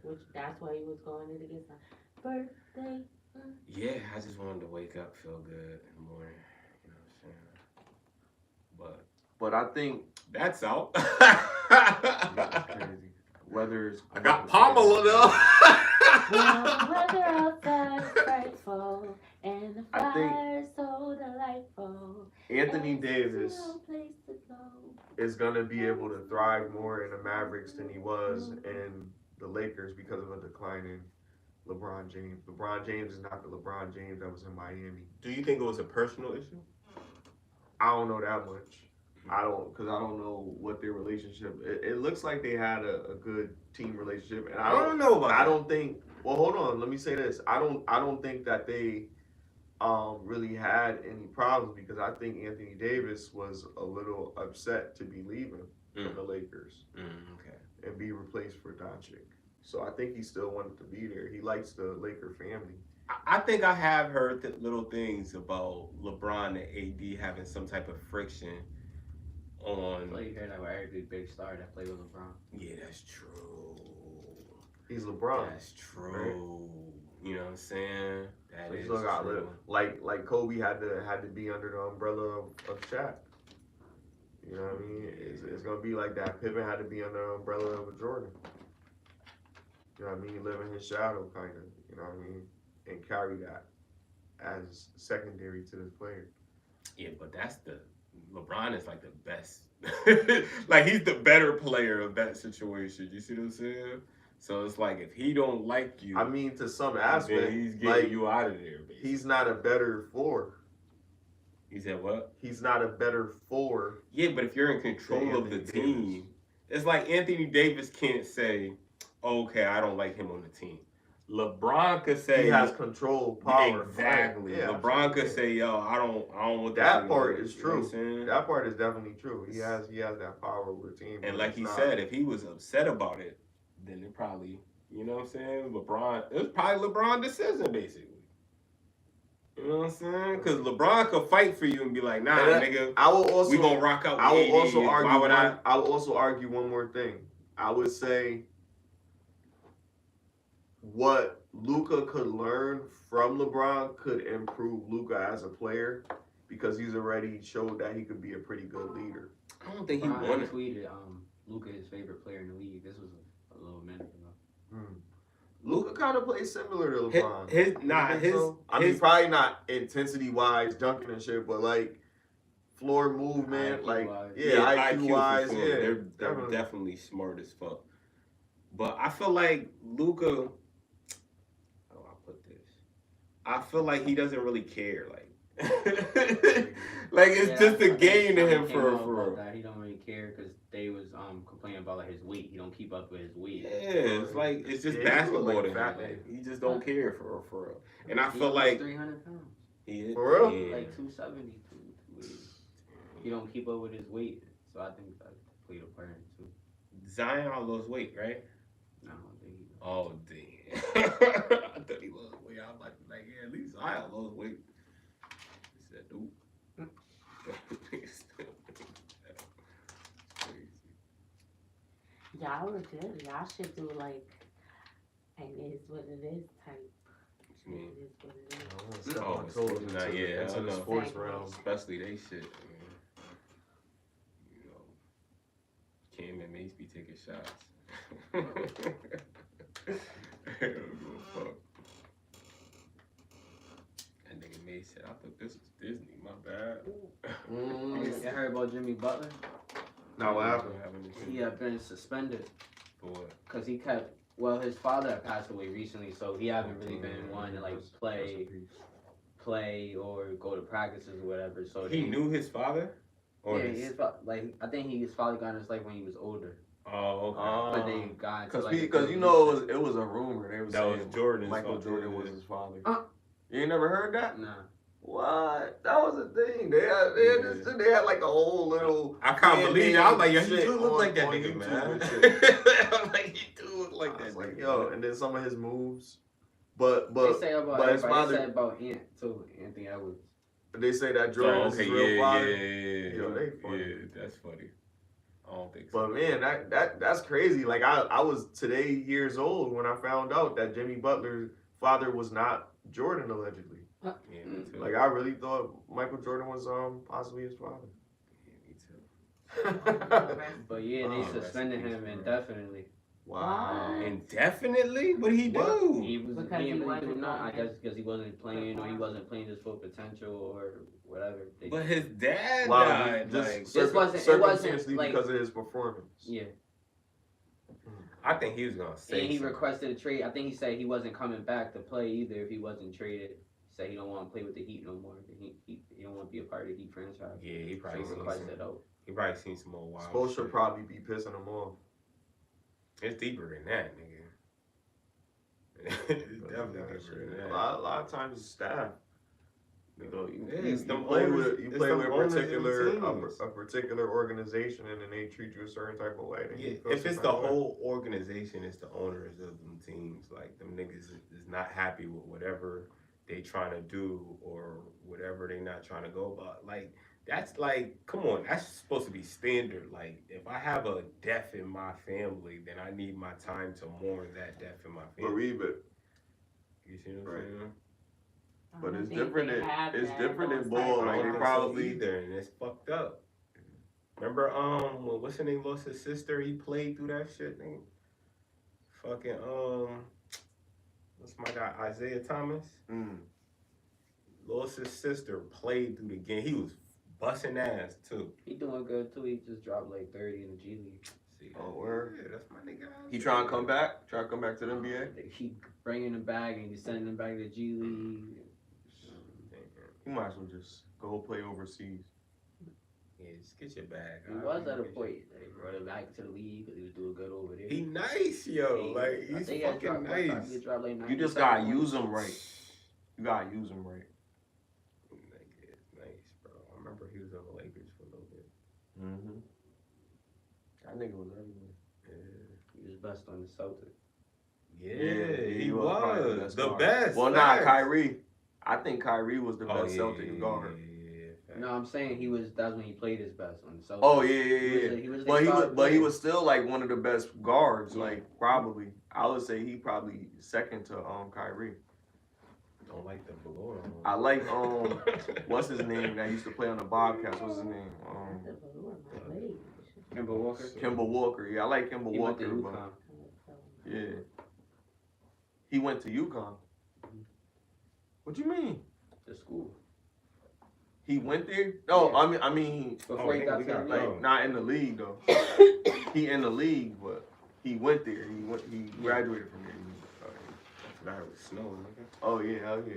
Which that's why he was going in to get some birthday. Yeah, I just wanted to wake up, feel good in the morning. You know what I'm saying? But I think That's out. that's crazy. Whether it's I got Pamela though. Well, weather outside is frightful, and the I think- fire so delightful. Anthony and Davis there's no place to go. is gonna be able to thrive more in the Mavericks than he was in the Lakers because of a decline in LeBron James. LeBron James is not the LeBron James that was in Miami. Do you think it was a personal issue? I don't know that much. I don't know what their relationship. It looks like they had a good team relationship, and I don't know about I that. don't think. Well, hold on. Let me say this. I don't think that they really had any problems because I think Anthony Davis was a little upset to be leaving from the Lakers Okay. and be replaced for Doncic. So I think he still wanted to be there. He likes the Laker family. I think I have heard little things about LeBron and AD having some type of friction on. Well, you heard that with every big star that played with LeBron. Yeah, that's true. He's LeBron. That's true. You know what I'm saying? That So he is still got true. like Kobe had to be under the umbrella of Shaq. You know what I mean? It's gonna be like that. Pippen had to be under the umbrella of a Jordan. You know what I mean? Live in his shadow, kind of. You know what I mean? And carry that as secondary to this player. Yeah, but that's LeBron is like the best. Like he's the better player of that situation. You see what I'm saying? So it's like if he don't like you, I mean, to some then aspect, he's getting like you out of there. Basically. he's not a better four. He said what? He's not a better four. Yeah, but if you're in control of the Anthony team, Davis. it's like Anthony Davis can't say, "Okay, I don't like him on the team." LeBron could say He has control, power. Exactly. Yeah, LeBron could absolutely. say, "Yo, I don't want That this part anymore." is You know what I'm true. saying? That part is definitely true. He has that power over the team. And but like it's he not- said, if he was upset about it, then it probably, you know what I'm saying? It was probably LeBron's decision, basically. You know what I'm saying? Because LeBron could fight for you and be like, "Nah, And nigga, I will also we gonna rock out." I with will AD. also Why argue. would I will also argue one more thing. I would say what Luka could learn from LeBron could improve Luka as a player because he's already showed that he could be a pretty good leader. I don't think he LeBron wanted. tweeted, Luka is favorite player in the league. This was a little minute ago. Luka kind of plays similar to LeBron. I mean, his probably not intensity wise, dunking and shit, but like floor movement, IQ-wise. IQ wise, for sure. yeah, They're definitely smart as fuck. But I feel like Luka. How do I put this? I feel like he doesn't really care. Like, like it's just a game to him for real. He don't really care because they was complaining about like his weight. He don't keep up with his weight. Yeah, it's like it's just basketball like to him. Like, he just don't care for real. And I feel like 300 pounds. he is For real? Yeah. Like 270, 280. He don't keep up with his weight, so I think that played a part in it too. Zion lost weight, right? No, I don't think he. Oh damn! I thought he lost weight. I was like, yeah, at least Zion lost weight. He said, nope. Y'all were good. Y'all should do like, and it is what it is type. What you mean? It is what it is. It's in the sports realm. Especially they shit. Man. You know, Cam and Mace be taking shots. I don't give a fuck. That nigga Mace said, I thought this was Disney. My bad. You heard about Jimmy Butler? Now what happened? He had been suspended For what? because he kept. Well, his father passed away recently, so he haven't really been one to like play or go to practices or whatever. So He knew his father? Or Yeah, his... I think his father got in his life when he was older. Oh, okay. But they got into, Because you know it was a rumor. They was That was saying Jordan's Michael father. Jordan was his father. Uh. You ain't never heard that? Nah. What? That was a thing. They had like a whole little. I can't believe it. I was like, yo, he shit do look like that on nigga, YouTube man. and shit. I was like, he do look like I that was nigga. like, yo, and then some of his moves. But They say about but his everybody. They father. say about Ant too, Anthony Edwards. They say that Jordan is his real father. Yeah, Yo, they funny. Yeah, that's funny. I don't think so. But man, that's crazy. Like I was today years old when I found out that Jimmy Butler's father was not Jordan allegedly. Yeah, me too. Like I really thought Michael Jordan was possibly his father. Yeah, me too. But yeah, they Oh, suspended rest in him peace, indefinitely. Wow. Indefinitely? What did he What? do? He was Because he he didn't really do wasn't nothing. I going guess because he wasn't playing or he wasn't playing his full potential or whatever. But his dad Wow, died. just Like, circumstantially like- because of his performance. Yeah. I think he was gonna say. And he something. requested a trade. I think he said he wasn't coming back to play either if he wasn't traded. He said he don't want to play with the Heat no more. He don't want to be a part of the Heat franchise. Yeah, he So probably he seen requested some. out. He probably seen some more wild. Supposed to shit. probably be pissing him off. It's deeper than that, nigga. It's definitely Yeah, deeper than shit. that. A lot of times it's staff. You know, you them play owners- with it's a them owners and particular teams. a particular organization, and then they treat you a certain type of way. Then Yeah, you feel if some it's type the of way. whole organization, it's the owners of them teams. Like them niggas is not happy with whatever they trying to do or whatever they not trying to go about. Like that's like, come on, that's supposed to be standard. Like if I have a death in my family, then I need my time to mourn that death in my family. Believe it. You see what I'm Right. saying? I But don't it's think different they in- have it's that, different in those ball, type of like, I they don't laws. think probably- so either, and it's fucked up. Remember, what's her name? Lost his sister. He played through that shit. Nigga. Fucking what's my guy Isaiah Thomas? Lost his sister. Played through the game. He was busting ass too. He doing good too. He just dropped like 30 in the G League. See, Oh, word. Yeah, that's my nigga. He trying to come back? Trying to come back to the NBA? He bringing him back and he's sending him back to the G League. You might as well just go play overseas. Yeah, just get your bag. He was at a point. They brought him back to the league because he was doing good over there. He nice, yo. Like I he's think fucking nice. He dropped like You just 97 gotta points. use them right. You gotta use them right. Nigga is nice, bro. I remember he was on the Lakers for a little bit. Mm-hmm. That nigga was everywhere. He was best on the Celtics. Yeah, he probably was the guard. best. Well, facts. not Kyrie. I think Kyrie was the Oh, best Celtic guard. Yeah. No, I'm saying that's when he played his best on the Celtics. Oh yeah. He was But he was still like one of the best guards. Like probably, I would say he probably second to Kyrie. Don't like the blue. I like what's his name that used to play on the Bobcats? What's his name? Kimber Walker. Kimber Walker. Yeah, I like Kimber He went Walker. to But UConn. yeah. He went to UConn. What you mean? To school. He went there? No, Yeah. I mean, Before he got to the got league. like not in the league though. He in the league, but he went there. He graduated from there. I forgot it was snow, nigga. Oh yeah, hell yeah.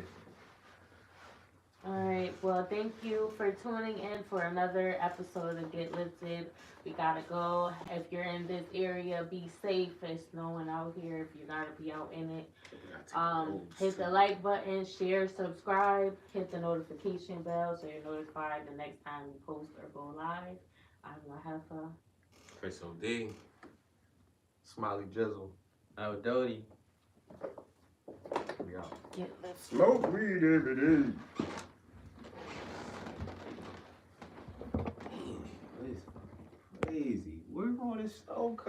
Alright, well thank you for tuning in for another episode of Get Lifted. We gotta go. If you're in this area, be safe. It's snowing out here if you gotta be out in it. Hit the like button, share, subscribe, hit the notification bell so you're notified the next time we post or go live. I'm Lahefa. Chris O.D. Smiley Jizzle. Oh, Doty. We out. Get Lifted. Smoke weed every day. Damn, this is crazy. Where all this snow come?